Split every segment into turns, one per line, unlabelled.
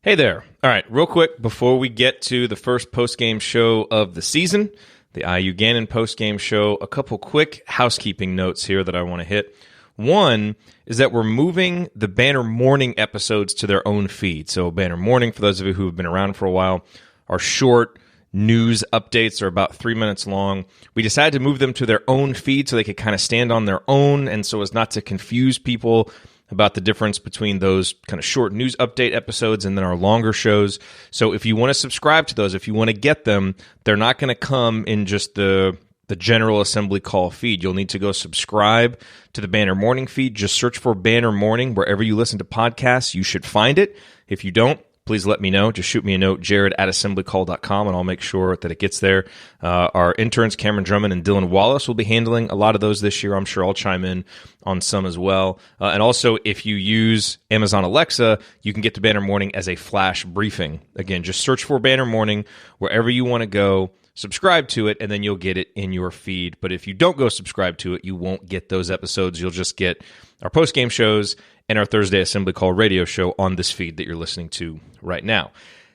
Hey there. All right, real quick, before we get to the first postgame show of the season, the IU-Gannon postgame show, a couple quick housekeeping notes here that I want to hit. One is that we're moving the Banner Morning episodes to their own feed. So Banner Morning, for those of you who have been around for a while, are short news updates, are about 3 minutes long. We decided to move them to their own feed so they could kind of stand on their own, and so as not to confuse people about the difference between those kind of short news update episodes and then our longer shows. So if you want to subscribe to those, if you want to get them, they're not going to come in just the general assembly call feed. You'll need to go subscribe to the Banner Morning feed. Just search for Banner Morning wherever you listen to podcasts. You should find it. If you don't, please let me know. Just shoot me a note, Jerod at assemblycall.com, and I'll make sure that it gets there. Our interns, Cameron Drummond and Dylan Wallace, will be handling a lot of those this year. I'm sure I'll chime in on some as well. And also, if you use Amazon Alexa, you can get to Banner Morning as a flash briefing. Again, just search for Banner Morning wherever you want to go. Subscribe to it, and then you'll get it in your feed. But if you don't go subscribe to it, you won't get those episodes. You'll just get our post-game shows and our Thursday Assembly Call radio show on this feed that you're listening to right now.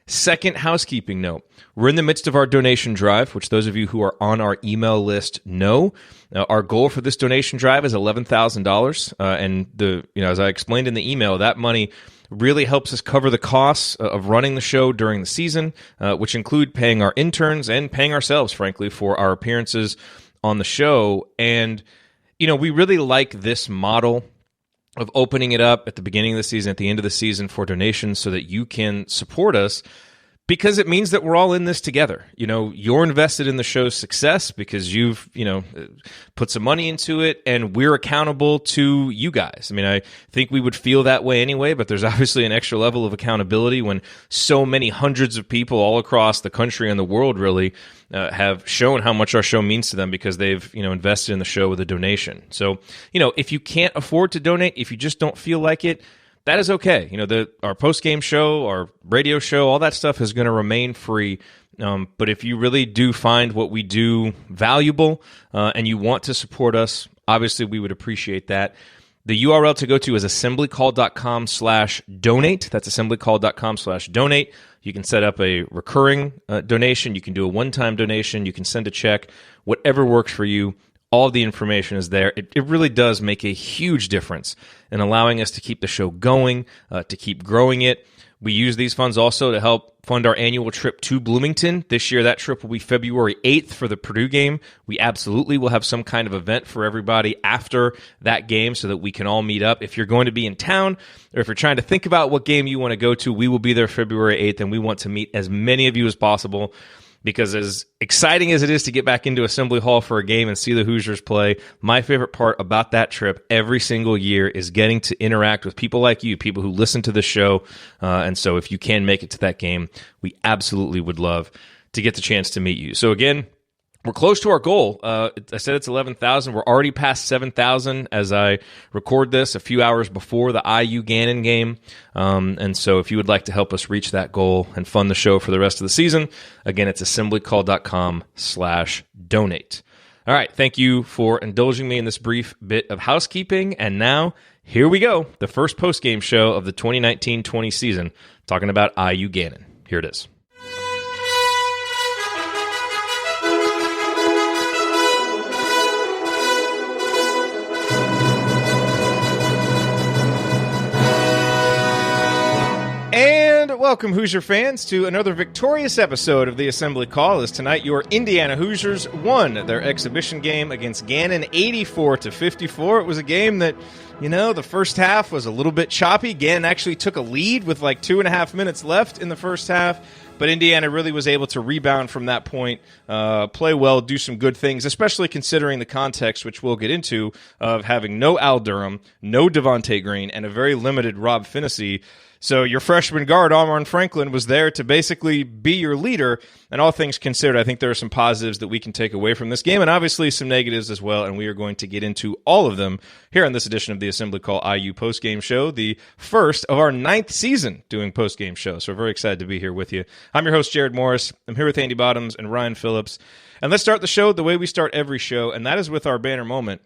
Second housekeeping note, we're in the midst of our donation drive, which those of you who are on our email list know. Our goal for this donation drive is $11,000, and as I explained in the email, that money really helps us cover the costs of running the show during the season, which include paying our interns and paying ourselves, frankly, for our appearances on the show. And, we really like this model of opening it up at the beginning of the season, at the end of the season for donations so that you can support us, because it means that we're all in this together. You're invested in the show's success because you've, put some money into it, and we're accountable to you guys. I mean, I think we would feel that way anyway, but there's obviously an extra level of accountability when so many hundreds of people all across the country and the world really have shown how much our show means to them because they've, invested in the show with a donation. So, if you can't afford to donate, if you just don't feel like it, that is okay. Our post-game show, our radio show, all that stuff is going to remain free. But if you really do find what we do valuable and you want to support us, obviously we would appreciate that. The URL to go to is assemblycall.com/donate. That's assemblycall.com/donate. You can set up a recurring donation. You can do a one-time donation. You can send a check. Whatever works for you. All of the information is there. It really does make a huge difference in allowing us to keep the show going, to keep growing it. We use these funds also to help fund our annual trip to Bloomington. This year, that trip will be February 8th for the Purdue game. We absolutely will have some kind of event for everybody after that game so that we can all meet up. If you're going to be in town, or if you're trying to think about what game you want to go to, we will be there February 8th, and we want to meet as many of you as possible. Because as exciting as it is to get back into Assembly Hall for a game and see the Hoosiers play, my favorite part about that trip every single year is getting to interact with people like you, people who listen to the show. And so if you can make it to that game, we absolutely would love to get the chance to meet you. So again, we're close to our goal. I said it's 11,000. We're already past 7,000 as I record this a few hours before the IU-Gannon game. And so if you would like to help us reach that goal and fund the show for the rest of the season, again, it's assemblycall.com/donate. All right. Thank you for indulging me in this brief bit of housekeeping. And now, here we go. The first postgame show of the 2019-20 season, talking about IU-Gannon. Here it is. Welcome, Hoosier fans, to another victorious episode of the Assembly Call. As tonight, your Indiana Hoosiers won their exhibition game against Gannon 84-54. It was a game that, the first half was a little bit choppy. Gannon actually took a lead with like 2.5 minutes left in the first half, but Indiana really was able to rebound from that point, play well, do some good things, especially considering the context, which we'll get into, of having no Al Durham, no Devonte Green, and a very limited Rob Phinisee. So your freshman guard, Armaan Franklin, was there to basically be your leader. And all things considered, I think there are some positives that we can take away from this game, and obviously some negatives as well, and we are going to get into all of them here on this edition of the Assembly Call IU postgame show, the first of our 9th season doing postgame shows. So we're very excited to be here with you. I'm your host, Jerod Morris. I'm here with Andy Bottoms and Ryan Phillips. And let's start the show the way we start every show, and that is with our banner moment.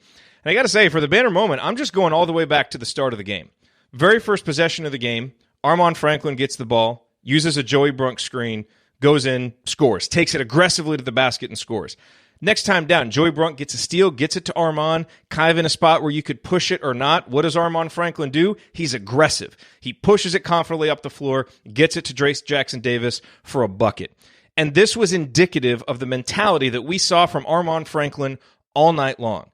And I got to say, for the banner moment, I'm just going all the way back to the start of the game. Very first possession of the game, Armaan Franklin gets the ball, uses a Joey Brunk screen, goes in, scores, takes it aggressively to the basket and scores. Next time down, Joey Brunk gets a steal, gets it to Armaan, kind of in a spot where you could push it or not. What does Armaan Franklin do? He's aggressive. He pushes it confidently up the floor, gets it to Trayce Jackson-Davis for a bucket. And this was indicative of the mentality that we saw from Armaan Franklin all night long.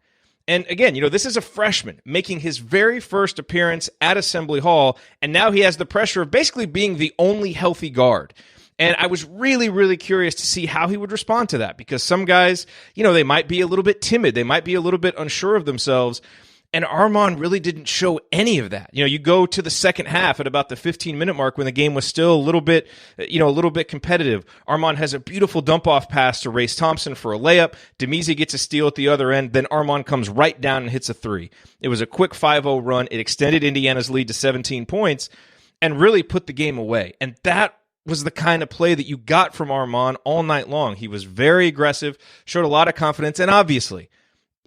And again, this is a freshman making his very first appearance at Assembly Hall, and now he has the pressure of basically being the only healthy guard. And I was really, really curious to see how he would respond to that, because some guys, they might be a little bit timid. They might be a little bit unsure of themselves. And Armaan really didn't show any of that. You go to the second half at about the 15-minute mark when the game was still a little bit competitive. Armaan has a beautiful dump-off pass to Race Thompson for a layup. Demezy gets a steal at the other end. Then Armaan comes right down and hits a three. It was a quick 5-0 run. It extended Indiana's lead to 17 points and really put the game away. And that was the kind of play that you got from Armaan all night long. He was very aggressive, showed a lot of confidence, and obviously,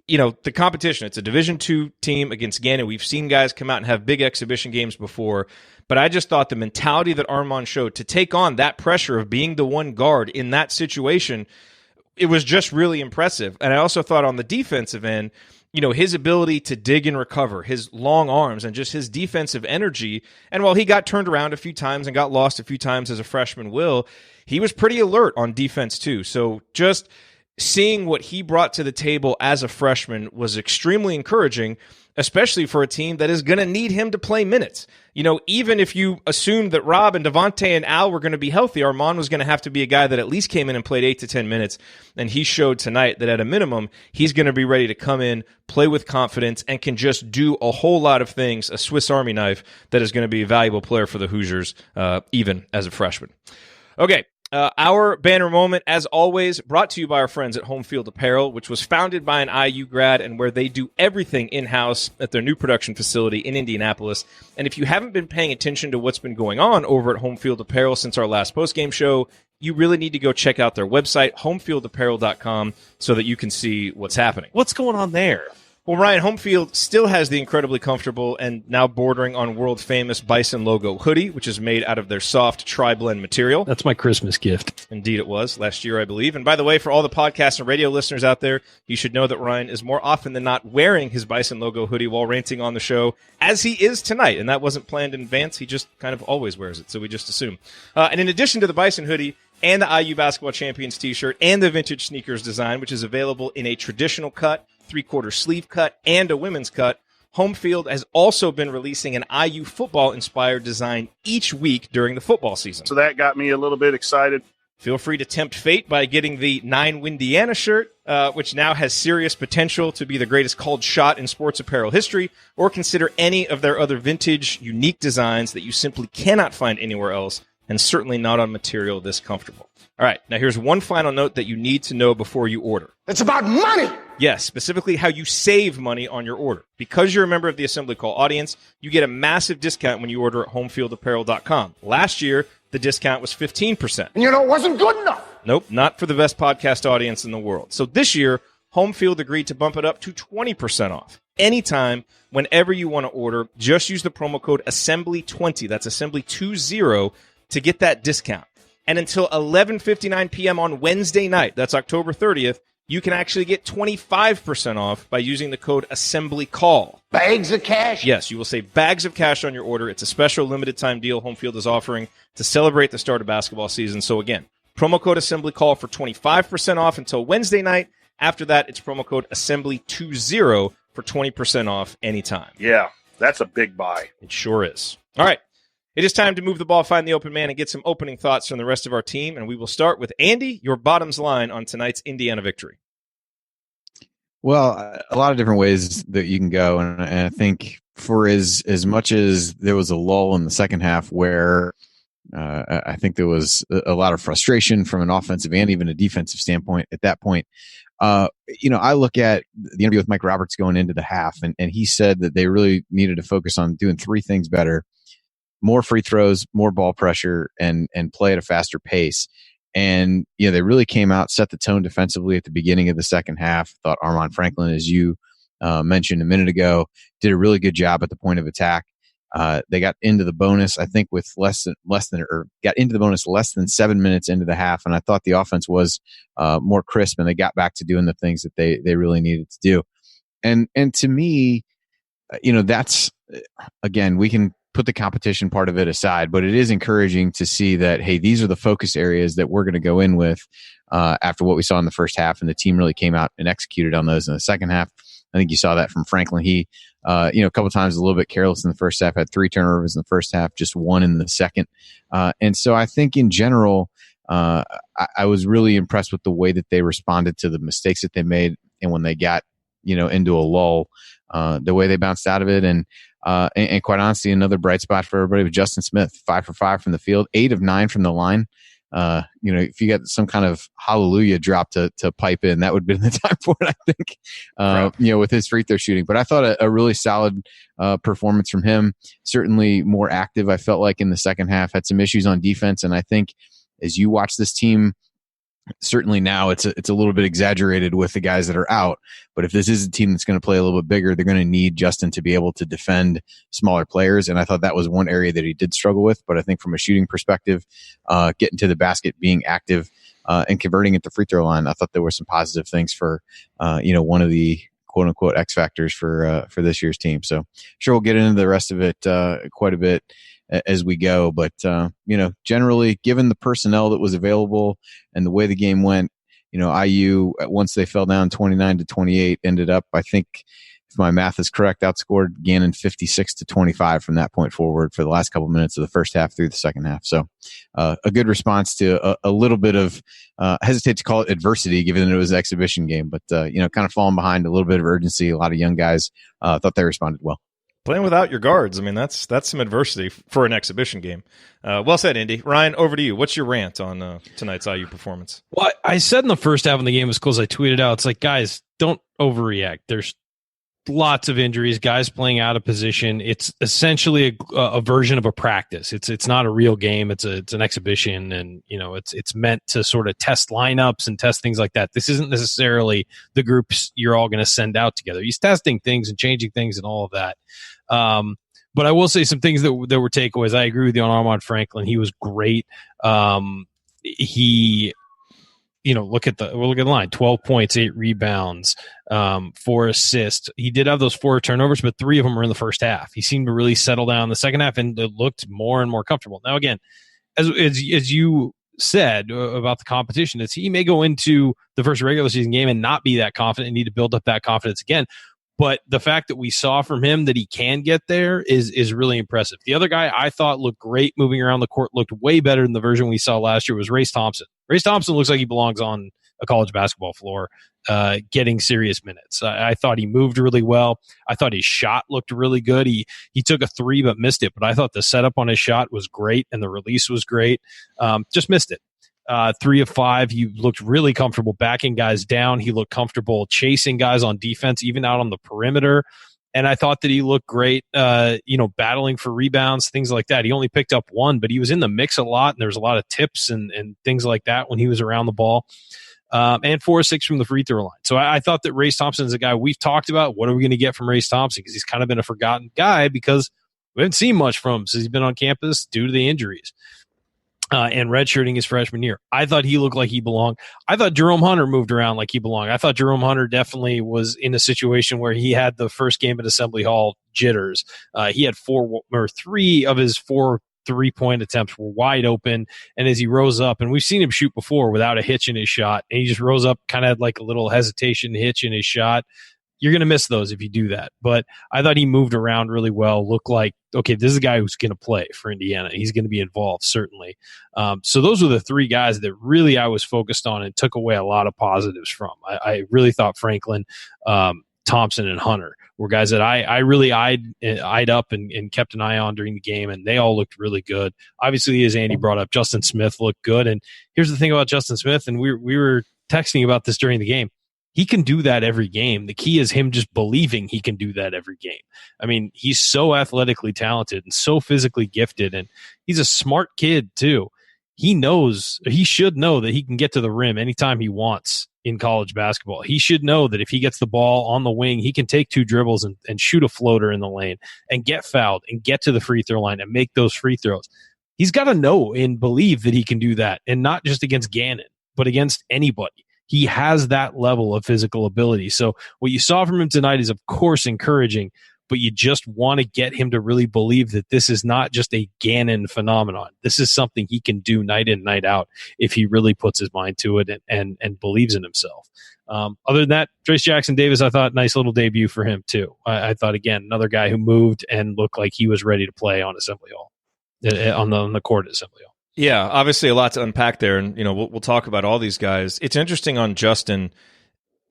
the competition, it's a Division II team against Gannon. We've seen guys come out and have big exhibition games before, but I just thought the mentality that Armaan showed to take on that pressure of being the one guard in that situation, it was just really impressive. And I also thought on the defensive end, his ability to dig and recover, his long arms, and just his defensive energy. And while he got turned around a few times and got lost a few times as a freshman will, he was pretty alert on defense too. So just seeing what he brought to the table as a freshman was extremely encouraging, especially for a team that is going to need him to play minutes. Even if you assumed that Rob and Devonte and Al were going to be healthy, Armaan was going to have to be a guy that at least came in and played 8 to 10 minutes. And he showed tonight that at a minimum, he's going to be ready to come in, play with confidence, and can just do a whole lot of things, a Swiss Army knife that is going to be a valuable player for the Hoosiers, even as a freshman. Okay. Our banner moment, as always, brought to you by our friends at Home Field Apparel, which was founded by an IU grad and where they do everything in-house at their new production facility in Indianapolis. And if you haven't been paying attention to what's been going on over at Home Field Apparel since our last postgame show, you really need to go check out their website, homefieldapparel.com, so that you can see what's happening. What's going on there? Well, Ryan, Home Field still has the incredibly comfortable and now bordering on world-famous Bison logo hoodie, which is made out of their soft tri-blend material.
That's my Christmas gift.
Indeed it was, last year, I believe. And by the way, for all the podcast and radio listeners out there, you should know that Ryan is more often than not wearing his Bison logo hoodie while ranting on the show, as he is tonight. And that wasn't planned in advance. He just kind of always wears it, so we just assume. And in addition to the Bison hoodie, and the IU Basketball Champions t-shirt, and the vintage sneakers design, which is available in a traditional cut, 3/4 sleeve cut, and a women's cut, Home Field has also been releasing an IU football-inspired design each week during the football season.
So that got me a little bit excited.
Feel free to tempt fate by getting the 9 Windiana shirt, which now has serious potential to be the greatest called shot in sports apparel history, or consider any of their other vintage, unique designs that you simply cannot find anywhere else, and certainly not on material this comfortable. All right, now here's one final note that you need to know before you order.
It's about money!
Yes, specifically how you save money on your order. Because you're a member of the Assembly Call audience, you get a massive discount when you order at homefieldapparel.com. Last year, the discount was 15%.
And it wasn't good enough.
Nope, not for the best podcast audience in the world. So this year, Home Field agreed to bump it up to 20% off. Anytime, whenever you want to order, just use the promo code ASSEMBLY20, that's ASSEMBLY20, to get that discount. And until 11:59 p.m. on Wednesday night, that's October 30th, you can actually get 25% off by using the code ASSEMBLYCALL.
Bags of cash?
Yes, you will save bags of cash on your order. It's a special limited time deal Home Field is offering to celebrate the start of basketball season. So again, promo code ASSEMBLYCALL for 25% off until Wednesday night. After that, it's promo code ASSEMBLY20 for 20% off anytime.
Yeah, that's a big buy.
It sure is. All right. It is time to move the ball, find the open man, and get some opening thoughts from the rest of our team. And we will start with Andy, your bottoms line on tonight's Indiana victory.
Well, a lot of different ways that you can go. And I think for as much as there was a lull in the second half where I think there was a lot of frustration from an offensive and even a defensive standpoint at that point, I look at the interview with Mike Roberts going into the half, and he said that they really needed to focus on doing three things better: more free throws, more ball pressure, and play at a faster pace. And, they really came out, set the tone defensively at the beginning of the second half. Thought Armaan Franklin, as you mentioned a minute ago, did a really good job at the point of attack. They got into the bonus, I think, with got into the bonus less than 7 minutes into the half. And I thought the offense was more crisp, and they got back to doing the things that they really needed to do. And to me, that's, again, we can put the competition part of it aside, but it is encouraging to see that, hey, these are the focus areas that we're going to go in with after what we saw in the first half, and the team really came out and executed on those in the second half. I think you saw that from Franklin. He, a couple of times a little bit careless in the first half, had 3 turnovers in the first half, just 1 in the second. And so I think in general, I was really impressed with the way that they responded to the mistakes that they made, and when they got, into a lull, the way they bounced out of it. And quite honestly, another bright spot for everybody was Justin Smith, 5 for 5 from the field, 8 of 9 from the line. If you got some kind of hallelujah drop to pipe in, that would have been the time for it, I think, right. With his free throw shooting. But I thought a really solid performance from him, certainly more active, I felt like, in the second half, had some issues on defense. And I think as you watch this team, certainly now it's a little bit exaggerated with the guys that are out, but if this is a team that's going to play a little bit bigger, they're going to need Justin to be able to defend smaller players. And I thought that was one area that he did struggle with. But I think from a shooting perspective, getting to the basket, being active, and converting at the free throw line, I thought there were some positive things for, one of the quote unquote X factors for this year's team. So sure, we'll get into the rest of it quite a bit as we go. But, generally, given the personnel that was available and the way the game went, IU, once they fell down 29-28, ended up, I think, if my math is correct, outscored Gannon 56-25 from that point forward for the last couple minutes of the first half through the second half. So a good response to a little bit of, hesitate to call it adversity, given that it was an exhibition game, but, kind of falling behind, a little bit of urgency. A lot of young guys thought they responded well.
Playing without your guards, I mean, that's some adversity for an exhibition game. Well said, Indy. Ryan, over to you. What's your rant on tonight's IU performance?
Well, I said in the first half when the game was close, I tweeted out, it's like, guys, don't overreact. There's lots of injuries, guys playing out of position. It's essentially a version of a practice. It's not a real game. It's an exhibition, and it's meant to sort of test lineups and test things like that. This isn't necessarily the groups you're all going to send out together. He's testing things and changing things and all of that. But I will say some things that were takeaways. I agree with you on Armaan Franklin. He was great. Look at the line: 12 points, 8 rebounds, 4 assists. He did have those 4 turnovers, but 3 of them were in the first half. He seemed to really settle down in the second half, and it looked more and more comfortable. Now, again, as you said about the competition, he may go into the first regular season game and not be that confident and need to build up that confidence again. But the fact that we saw from him that he can get there is really impressive. The other guy I thought looked great moving around the court, looked way better than the version we saw last year, was Trayce Thompson. Trayce Thompson looks like he belongs on a college basketball floor, getting serious minutes. I thought he moved really well. I thought his shot looked really good. He took a 3 but missed it, but I thought the setup on his shot was great and the release was great. Just missed it. 3 of 5. He looked really comfortable backing guys down. He looked comfortable chasing guys on defense, even out on the perimeter. And I thought that he looked great, battling for rebounds, things like that. He only picked up 1, but he was in the mix a lot, and there was a lot of tips and things like that when he was around the ball. And 4 of 6 from the free throw line. So I thought that Trayce Thompson is a guy we've talked about. What are we going to get from Trayce Thompson? Because he's kind of been a forgotten guy because we haven't seen much from him since he's been on campus due to the injuries. And redshirting his freshman year. I thought he looked like he belonged. I thought Jerome Hunter moved around like he belonged. I thought Jerome Hunter definitely was in a situation where he had the first game at Assembly Hall jitters. He had 3 of his 4 3-point attempts were wide open. And as he rose up, and we've seen him shoot before without a hitch in his shot, and he just rose up, kind of had like a little hesitation hitch in his shot. You're going to miss those if you do that. But I thought he moved around really well, looked like, okay, this is a guy who's going to play for Indiana. He's going to be involved, certainly. So those were the 3 guys that really I was focused on and took away a lot of positives from. I really thought Franklin, Thompson, and Hunter were guys that I really eyed up and kept an eye on during the game, and they all looked really good. Obviously, as Andy brought up, Justin Smith looked good. And here's the thing about Justin Smith, and we were texting about this during the game. He can do that every game. The key is him just believing he can do that every game. I mean, he's so athletically talented and so physically gifted, and he's a smart kid too. He should know that he can get to the rim anytime he wants in college basketball. He should know that if he gets the ball on the wing, he can take 2 dribbles and shoot a floater in the lane and get fouled and get to the free throw line and make those free throws. He's got to know and believe that he can do that, and not just against Gannon, but against anybody. He has that level of physical ability. So what you saw from him tonight is, of course, encouraging, but you just want to get him to really believe that this is not just a Gannon phenomenon. This is something he can do night in, night out if he really puts his mind to it and believes in himself. Other than that, Trayce Jackson-Davis, I thought nice little debut for him too. I thought, again, another guy who moved and looked like he was ready to play on Assembly Hall, on the court at Assembly Hall.
Yeah, obviously a lot to unpack there, and we'll talk about all these guys. It's interesting on Justin.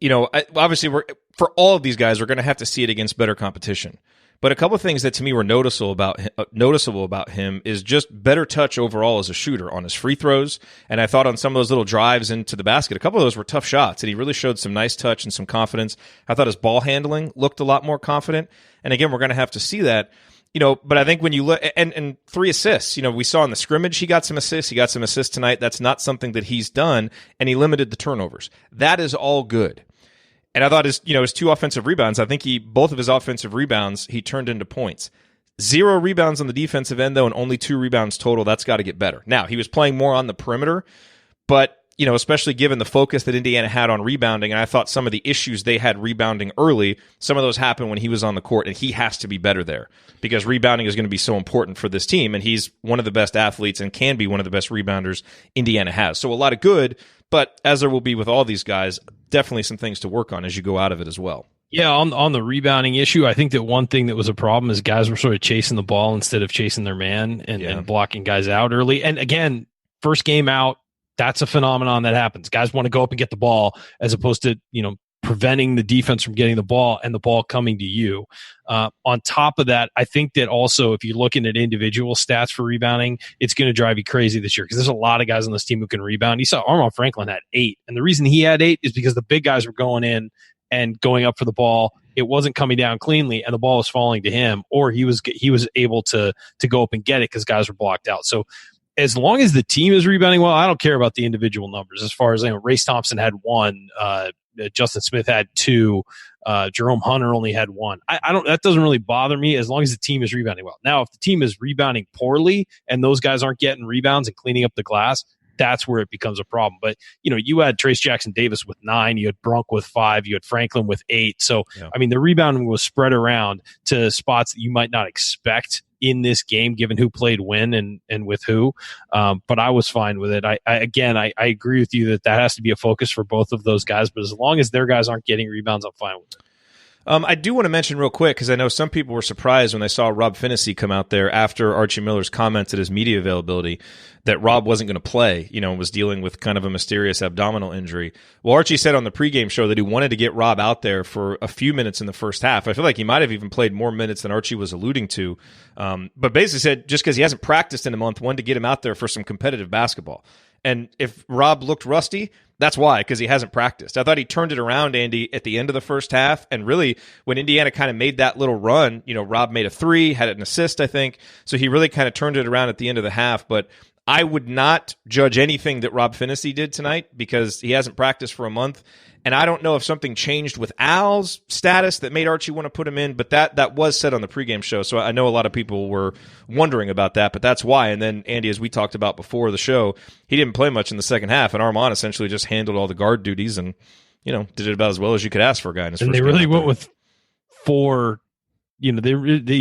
Obviously, for all of these guys, we're going to have to see it against better competition. But a couple of things that to me were noticeable about him is just better touch overall as a shooter on his free throws. And I thought on some of those little drives into the basket, a couple of those were tough shots, and he really showed some nice touch and some confidence. I thought his ball handling looked a lot more confident. And again, we're going to have to see that. But I think when you look, and 3 assists, we saw in the scrimmage, he got some assists tonight. That's not something that he's done, and he limited the turnovers. That is all good. And I thought his 2 offensive rebounds, I think both of his offensive rebounds, he turned into points. 0 rebounds on the defensive end, though, and only 2 rebounds total. That's got to get better. Now, he was playing more on the perimeter, but, especially given the focus that Indiana had on rebounding, and I thought some of the issues they had rebounding early, some of those happened when he was on the court, and he has to be better there because rebounding is going to be so important for this team, and he's one of the best athletes and can be one of the best rebounders Indiana has. So a lot of good, but as there will be with all these guys, definitely some things to work on as you go out of it as well.
Yeah, on the rebounding issue, I think that one thing that was a problem is guys were sort of chasing the ball instead of chasing their man and blocking guys out early. And again, first game out, that's a phenomenon that happens. Guys want to go up and get the ball as opposed to, preventing the defense from getting the ball and the ball coming to you. On top of that, I think that also if you're looking at individual stats for rebounding, it's going to drive you crazy this year because there's a lot of guys on this team who can rebound. You saw Armaan Franklin had 8. And the reason he had 8 is because the big guys were going in and going up for the ball. It wasn't coming down cleanly and the ball was falling to him, or he was able to go up and get it because guys were blocked out. So as long as the team is rebounding well, I don't care about the individual numbers. As far as Race Thompson had 1, Justin Smith had 2, Jerome Hunter only had 1. That doesn't really bother me as long as the team is rebounding well. Now, if the team is rebounding poorly and those guys aren't getting rebounds and cleaning up the glass, that's where it becomes a problem. But, you had Trayce Jackson-Davis with 9, you had Brunk with 5, you had Franklin with 8. So, yeah. The rebounding was spread around to spots that you might not expect in this game, given who played when and with who. But I was fine with it. I agree with you that has to be a focus for both of those guys. But as long as their guys aren't getting rebounds, I'm fine with it.
I do want to mention real quick, because I know some people were surprised when they saw Rob Phinisee come out there after Archie Miller's comments at his media availability that Rob wasn't going to play, was dealing with kind of a mysterious abdominal injury. Well, Archie said on the pregame show that he wanted to get Rob out there for a few minutes in the first half. I feel like he might have even played more minutes than Archie was alluding to, but basically said just because he hasn't practiced in a month, wanted to get him out there for some competitive basketball. And if Rob looked rusty, that's why, because he hasn't practiced. I thought he turned it around, Andy, at the end of the first half. And really, when Indiana kind of made that little run, Rob made a 3, had an assist, I think. So he really kind of turned it around at the end of the half. But I would not judge anything that Rob Phinisee did tonight because he hasn't practiced for a month. And I don't know if something changed with Al's status that made Archie want to put him in, but that was said on the pregame show. So I know a lot of people were wondering about that, but that's why. And then, Andy, as we talked about before the show, he didn't play much in the second half, and Armaan essentially just handled all the guard duties and, did it about as well as you could ask for a guy in his first game.
And they really went with 4. He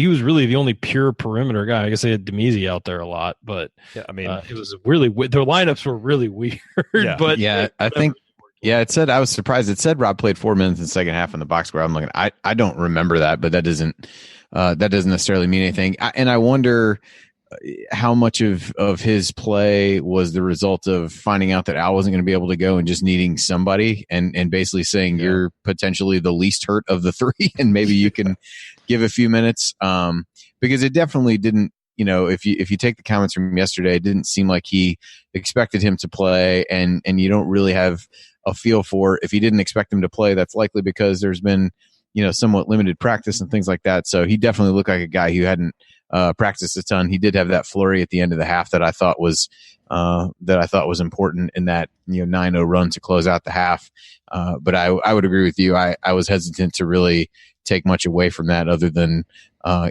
was really the only pure perimeter guy. I guess they had Demezi out there a lot, but yeah, it was really their lineups were really weird.
Yeah.
But
I think. Yeah, it said, I was surprised. It said Rob played 4 minutes in the second half in the box score. I'm looking, I don't remember that, but that doesn't necessarily mean anything. And I wonder how much of his play was the result of finding out that Al wasn't going to be able to go and just needing somebody and basically saying you're potentially the least hurt of the 3 and maybe you can give a few minutes. Because it definitely didn't, if you take the comments from yesterday, it didn't seem like he expected him to play, and you don't really have a feel for if he didn't expect him to play. That's likely because there's been, somewhat limited practice and things like that. So he definitely looked like a guy who hadn't practiced a ton. He did have that flurry at the end of the half that I thought was important in that 9-0 run to close out the half. But I would agree with you. I was hesitant to really take much away from that, other than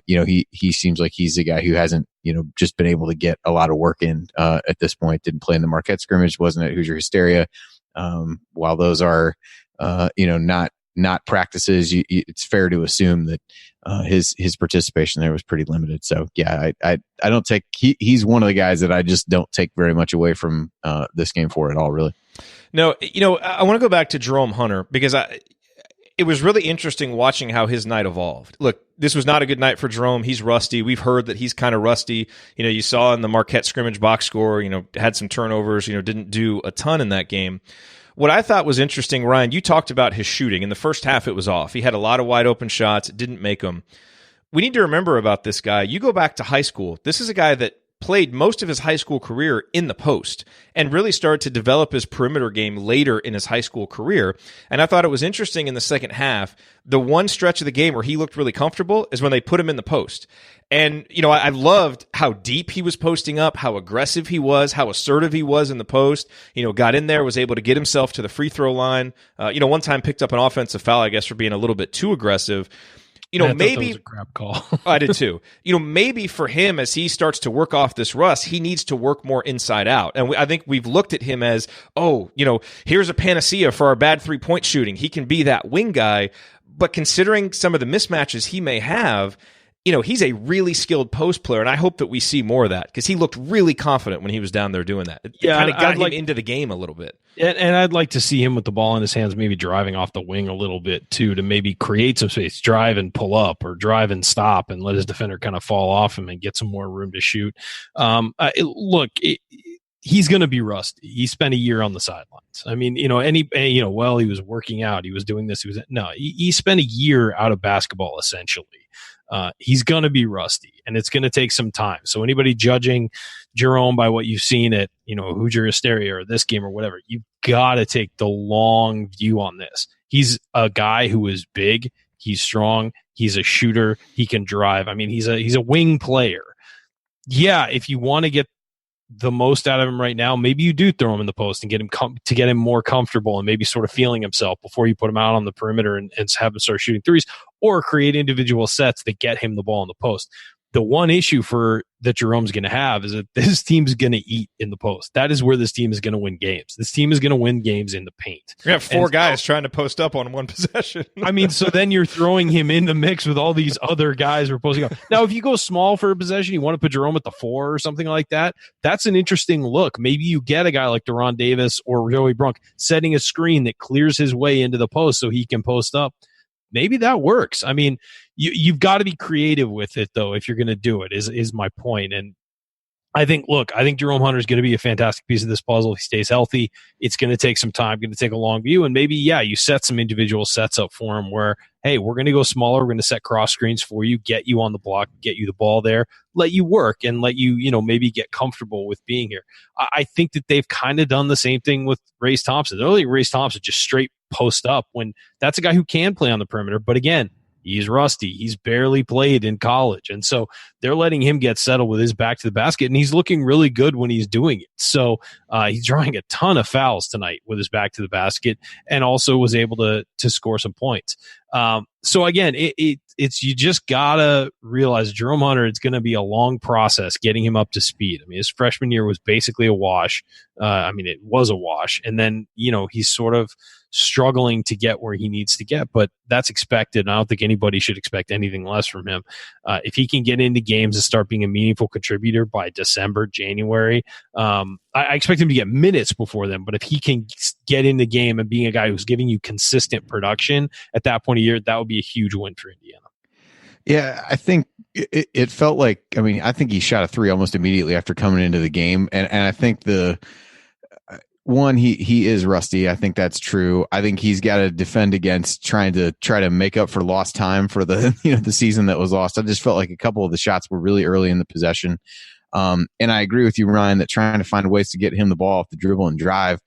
he seems like he's a guy who hasn't just been able to get a lot of work in at this point. Didn't play in the Marquette scrimmage, wasn't at Hoosier Hysteria. While those are not practices, it's fair to assume that his participation there was pretty limited. So yeah, I don't take he's one of the guys that I just don't take very much away from this game for at all, really.
No, I want to go back to Jerome Hunter, because it was really interesting watching how his night evolved. Look, this was not a good night for Jerome. He's rusty. We've heard that he's kind of rusty. You saw in the Marquette scrimmage box score, had some turnovers, didn't do a ton in that game. What I thought was interesting, Ryan, you talked about his shooting. In the first half, it was off. He had a lot of wide open shots, didn't make them. We need to remember about this guy. You go back to high school. This is a guy that played most of his high school career in the post and really started to develop his perimeter game later in his high school career. And I thought it was interesting in the second half, the one stretch of the game where he looked really comfortable is when they put him in the post. And, I loved how deep he was posting up, how aggressive he was, how assertive he was in the post. Got in there, was able to get himself to the free throw line. One time picked up an offensive foul, I guess, for being a little bit too aggressive.
Maybe that was a grab call.
I did too. Maybe for him, as he starts to work off this rust, he needs to work more inside out. And I think we've looked at him as, here's a panacea for our bad 3-point shooting. He can be that wing guy. But considering some of the mismatches he may have, he's a really skilled post player, and I hope that we see more of that, because he looked really confident when he was down there doing that. It kind of got him into the game a little bit.
And I'd like to see him with the ball in his hands, maybe driving off the wing a little bit too, to maybe create some space, drive and pull up, or drive and stop and let his defender kind of fall off him and get some more room to shoot. He's going to be rusty. He spent a year on the sidelines. I mean, he was working out, he was doing this. He spent a year out of basketball, essentially. He's going to be rusty, and it's going to take some time. So anybody judging Jerome by what you've seen at, Hoosier Hysteria or this game or whatever, you've got to take the long view on this. He's a guy who is big. He's strong. He's a shooter. He can drive. I mean, he's a wing player. Yeah, if you want to get the most out of him right now, maybe you do throw him in the post and get him to get him more comfortable and maybe sort of feeling himself before you put him out on the perimeter and have him start shooting threes, or create individual sets that get him the ball in the post. The one issue that Jerome's going to have is that this team's going to eat in the post. That is where this team is going to win games. This team is going to win games in the paint.
We have four guys trying to post up on one possession.
I mean, so then you're throwing him in the mix with all these other guys who are posting up. Now, if you go small for a possession, you want to put Jerome at the 4 or something like that, that's an interesting look. Maybe you get a guy like Deron Davis or Joey Brunk setting a screen that clears his way into the post so he can post up. Maybe that works. I mean, you've got to be creative with it, though, if you're going to do it, is my point. And I think Jerome Hunter is going to be a fantastic piece of this puzzle. If he stays healthy, it's going to take some time, going to take a long view. And maybe, you set some individual sets up for him where, hey, we're going to go smaller. We're going to set cross screens for you, get you on the block, get you the ball there, let you work, and let you, maybe get comfortable with being here. I think that they've kind of done the same thing with Trayce Thompson. Earlier, Trayce Thompson just straight post up, when that's a guy who can play on the perimeter. But again, he's rusty. He's barely played in college. And so they're letting him get settled with his back to the basket, and he's looking really good when he's doing it. So he's drawing a ton of fouls tonight with his back to the basket, and also was able to score some points. So again, it's you just gotta realize Jerome Hunter, it's going to be a long process getting him up to speed. I mean, his freshman year was basically a wash. It was a wash. And then, he's sort of struggling to get where he needs to get, but that's expected. And I don't think anybody should expect anything less from him. If he can get into games and start being a meaningful contributor by December, January, I expect him to get minutes before then, but if he can get in the game and being a guy who's giving you consistent production at that point of year, that would be a huge win for Indiana.
Yeah, I think it felt like, I think he shot a 3 almost immediately after coming into the game. And I think he is rusty. I think that's true. I think he's got to defend against try to make up for lost time for the, the season that was lost. I just felt like a couple of the shots were really early in the possession. And I agree with you, Ryan, that trying to find ways to get him the ball off the dribble and drive,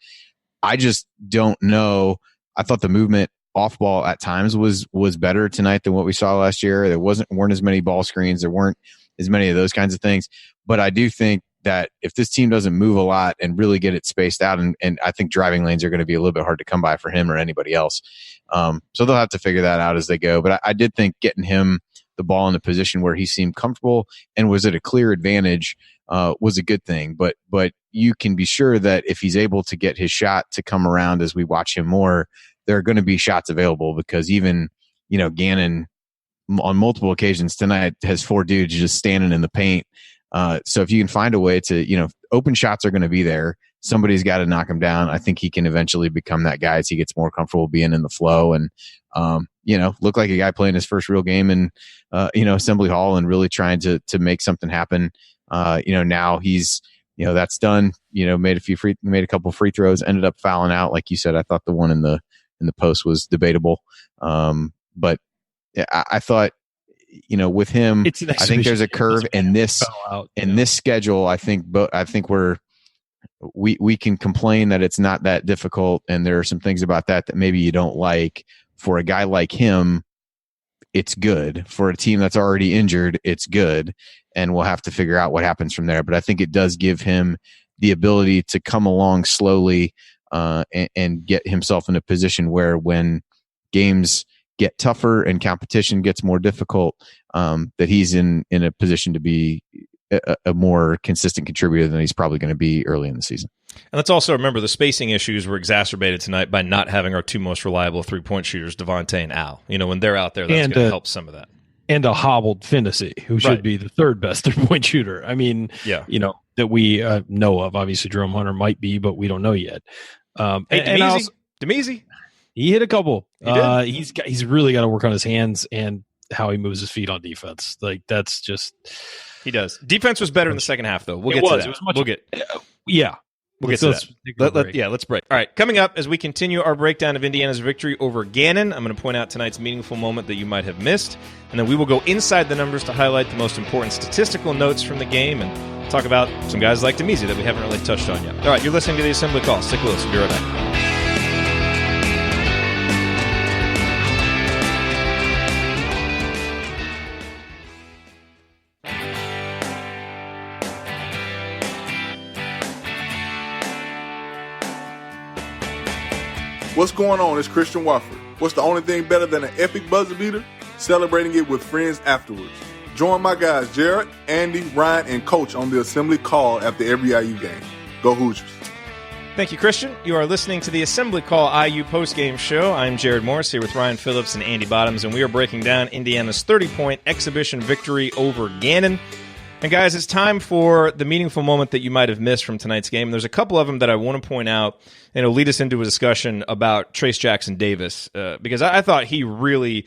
I just don't know. I thought the movement off ball at times was better tonight than what we saw last year. There weren't as many ball screens. There weren't as many of those kinds of things. But I do think that if this team doesn't move a lot and really get it spaced out, and I think driving lanes are going to be a little bit hard to come by for him or anybody else. So they'll have to figure that out as they go. But I did think getting him the ball in a position where he seemed comfortable and was at a clear advantage was a good thing. But you can be sure that if he's able to get his shot to come around as we watch him more, there are going to be shots available, because even, Gannon on multiple occasions tonight has 4 dudes just standing in the paint. So if you can find a way to, open shots are going to be there. Somebody's got to knock him down. I think he can eventually become that guy as he gets more comfortable being in the flow and, look like a guy playing his first real game in, Assembly Hall and really trying to make something happen. Now he's, that's done, made a couple free throws, ended up fouling out. Like you said, I thought the one in the post was debatable. But I thought, with him, I think there's a curve in this schedule. I think we can complain that it's not that difficult, and there are some things about that maybe you don't like. For a guy like him, it's good. For a team that's already injured, it's good, and we'll have to figure out what happens from there. But I think it does give him the ability to come along slowly and get himself in a position where when games get tougher and competition gets more difficult, that he's in a position to be a more consistent contributor than he's probably going to be early in the season.
And let's also remember the spacing issues were exacerbated tonight by not having our 2 most reliable 3-point shooters, Devonte and Al. When they're out there, that's going to help some of that. And
a hobbled Phinisee, who should be the 3rd best 3-point shooter. I mean, that we know of. Obviously, Jerome Hunter might be, but we don't know yet.
Demezy.
He hit a couple. He's really got to work on his hands and how he moves his feet on defense. Like, that's just...
He does. Defense was better in the second half, though. We'll get to that. We'll get to that. Let's break. All right, coming up as we continue our breakdown of Indiana's victory over Gannon, I'm going to point out tonight's meaningful moment that you might have missed, and then we will go inside the numbers to highlight the most important statistical notes from the game and talk about some guys like Demezy that we haven't really touched on yet. All right, you're listening to the Assembly Call. Stick with us. We'll be right back.
What's going on? It's Christian Wofford. What's the only thing better than an epic buzzer beater? Celebrating it with friends afterwards. Join my guys Jerod, Andy, Ryan, and Coach on the Assembly Call after every IU game. Go Hoosiers.
Thank you, Christian. You are listening to the Assembly Call IU postgame show. I'm Jerod Morris here with Ryan Phillips and Andy Bottoms, and we are breaking down Indiana's 30-point exhibition victory over Gannon. And guys, it's time for the meaningful moment that you might have missed from tonight's game. There's a couple of them that I want to point out, and it'll lead us into a discussion about Trayce Jackson-Davis, because I thought he really,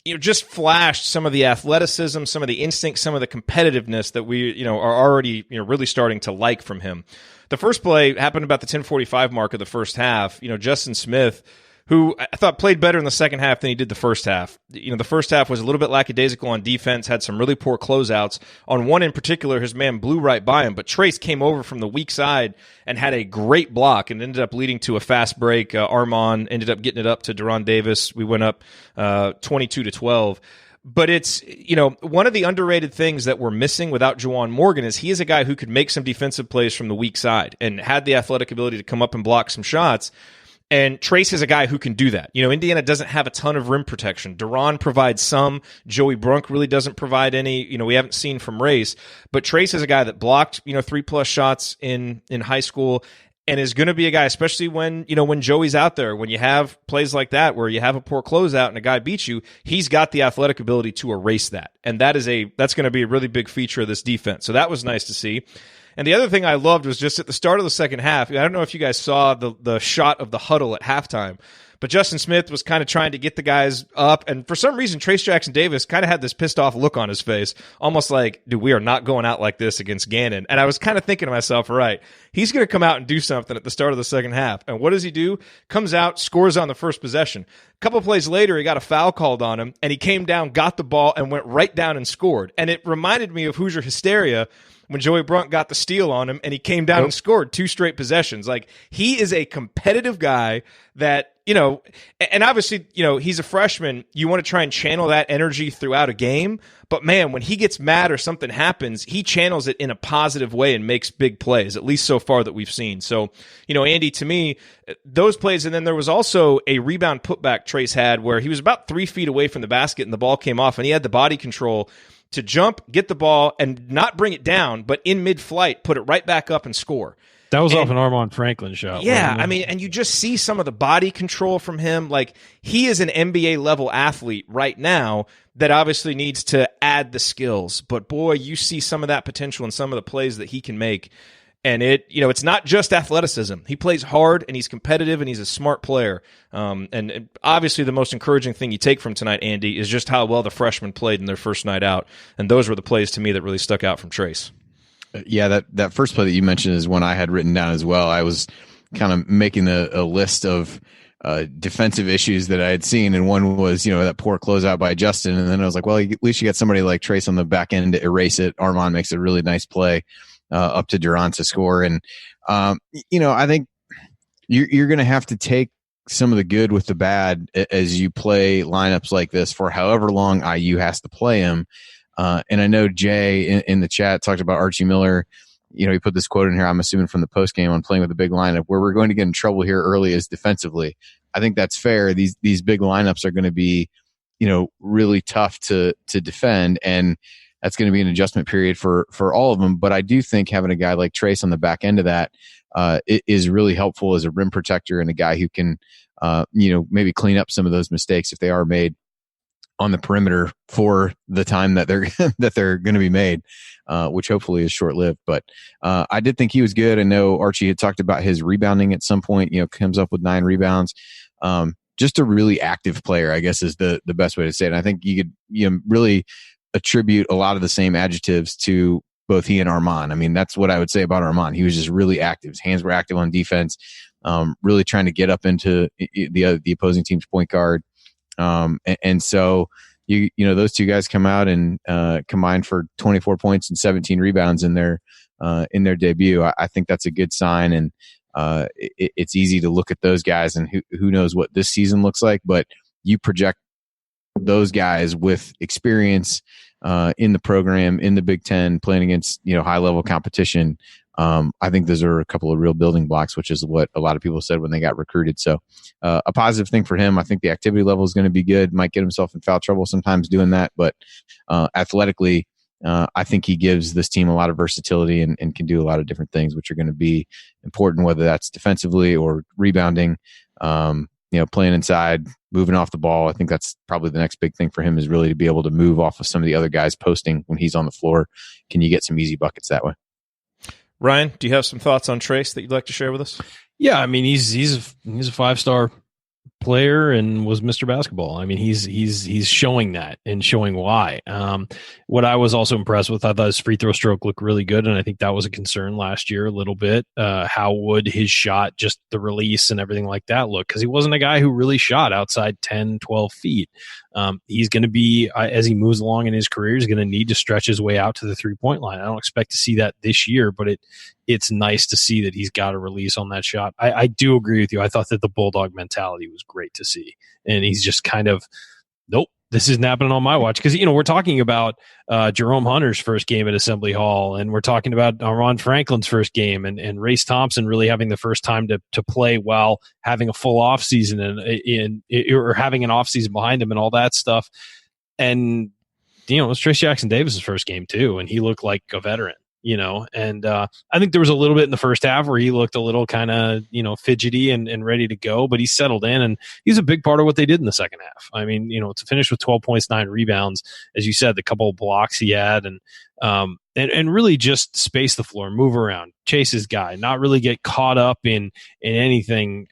just flashed some of the athleticism, some of the instinct, some of the competitiveness that we, are already, really starting to like from him. The first play happened about the 10:45 mark of the first half. Justin Smith, who I thought played better in the second half than he did the first half. The first half was a little bit lackadaisical on defense, had some really poor closeouts. On one in particular, his man blew right by him, but Trayce came over from the weak side and had a great block and ended up leading to a fast break. Armaan ended up getting it up to Deron Davis. We went up 22-12. But it's, one of the underrated things that we're missing without Juwan Morgan is he is a guy who could make some defensive plays from the weak side and had the athletic ability to come up and block some shots. And Trayce is a guy who can do that. Indiana doesn't have a ton of rim protection. Duran provides some. Joey Brunk really doesn't provide any. We haven't seen from Race. But Trayce is a guy that blocked, 3+ shots in high school and is going to be a guy, especially when Joey's out there, when you have plays like that where you have a poor closeout and a guy beats you, he's got the athletic ability to erase that. And that's going to be a really big feature of this defense. So that was nice to see. And the other thing I loved was just at the start of the second half, I don't know if you guys saw the shot of the huddle at halftime, but Justin Smith was kind of trying to get the guys up, and for some reason, Trayce Jackson-Davis kind of had this pissed-off look on his face, almost like, dude, we are not going out like this against Gannon. And I was kind of thinking to myself, all right, he's going to come out and do something at the start of the second half. And what does he do? Comes out, scores on the first possession. A couple plays later, he got a foul called on him, and he came down, got the ball, and went right down and scored. And it reminded me of Hoosier hysteria when Joey Brunt got the steal on him and he came down and scored 2 straight possessions. Like, he is a competitive guy that, and obviously, he's a freshman. You want to try and channel that energy throughout a game. But, man, when he gets mad or something happens, he channels it in a positive way and makes big plays, at least so far that we've seen. So, Andy, to me, those plays, and then there was also a rebound putback Trayce had where he was about 3 feet away from the basket and the ball came off, and he had the body control to jump, get the ball, and not bring it down, but in mid-flight, put it right back up and score.
That was off an Armaan Franklin shot.
Yeah, and you just see some of the body control from him. Like, he is an NBA-level athlete right now that obviously needs to add the skills. But, boy, you see some of that potential in some of the plays that he can make. And it's not just athleticism. He plays hard, and he's competitive, and he's a smart player. And obviously the most encouraging thing you take from tonight, Andy, is just how well the freshmen played in their first night out. And those were the plays to me that really stuck out from Trayce.
Yeah, that first play that you mentioned is one I had written down as well. I was kind of making a list of defensive issues that I had seen, and one was, that poor closeout by Justin. And then I was like, well, at least you got somebody like Trayce on the back end to erase it. Armaan makes a really nice play up to Durham to score. And, I think you're going to have to take some of the good with the bad as you play lineups like this for however long IU has to play him. And I know Jay in the chat talked about Archie Miller. He put this quote in here, I'm assuming from the postgame on playing with a big lineup. Where we're going to get in trouble here early is defensively. I think that's fair. These big lineups are going to be, really tough to defend, and that's going to be an adjustment period for all of them. But I do think having a guy like Trayce on the back end of that is really helpful as a rim protector and a guy who can, maybe clean up some of those mistakes if they are made on the perimeter for the time that they're going to be made, which hopefully is short lived. But I did think he was good. I know Archie had talked about his rebounding at some point. Comes up with 9 rebounds. Just a really active player, I guess, is the best way to say it. And I think you could really attribute a lot of the same adjectives to both he and Armaan. I mean, that's what I would say about Armaan. He was just really active. His hands were active on defense, really trying to get up into the opposing team's point guard. And so those two guys come out and combined for 24 points and 17 rebounds in their debut. I think that's a good sign, and it's easy to look at those guys and who knows what this season looks like, but you project those guys with experience in the program, in the Big Ten, playing against high level competition. I think those are a couple of real building blocks, which is what a lot of people said when they got recruited. So a positive thing for him. I think the activity level is going to be good. Might get himself in foul trouble sometimes doing that, but athletically, I think he gives this team a lot of versatility and can do a lot of different things, which are going to be important, whether that's defensively or rebounding, playing inside, moving off the ball. I think that's probably the next big thing for him, is really to be able to move off of some of the other guys posting when he's on the floor. Can you get some easy buckets that way?
Ryan, do you have some thoughts on Trayce that you'd like to share with us?
Yeah, I mean, he's a 5-star player and was Mr. Basketball. I mean, he's showing that and showing why. What I was also impressed with, I thought his free throw stroke looked really good, and I think that was a concern last year a little bit. How would his shot, just the release and everything like that, look? Because he wasn't a guy who really shot outside 10, 12 feet. He's going to be, as he moves along in his career, he's going to need to stretch his way out to the three-point line. I don't expect to see that this year, but it's nice to see that he's got a release on that shot. I do agree with you. I thought that the Bulldog mentality was great to see. And he's just kind of, nope, this isn't happening on my watch. Because, we're talking about Jerome Hunter's first game at Assembly Hall, and we're talking about Armaan Franklin's first game, and Race Thompson really having the first time to play while having a full offseason or having an offseason behind him and all that stuff. And, it was Trayce Jackson-Davis' first game too, and he looked like a veteran. And I think there was a little bit in the first half where he looked a little kind of, fidgety and ready to go, but he settled in, and he's a big part of what they did in the second half. I mean, to finish with 12 points, 9 rebounds, as you said, the couple of blocks he had, and really just space the floor, move around, chase his guy, not really get caught up in anything,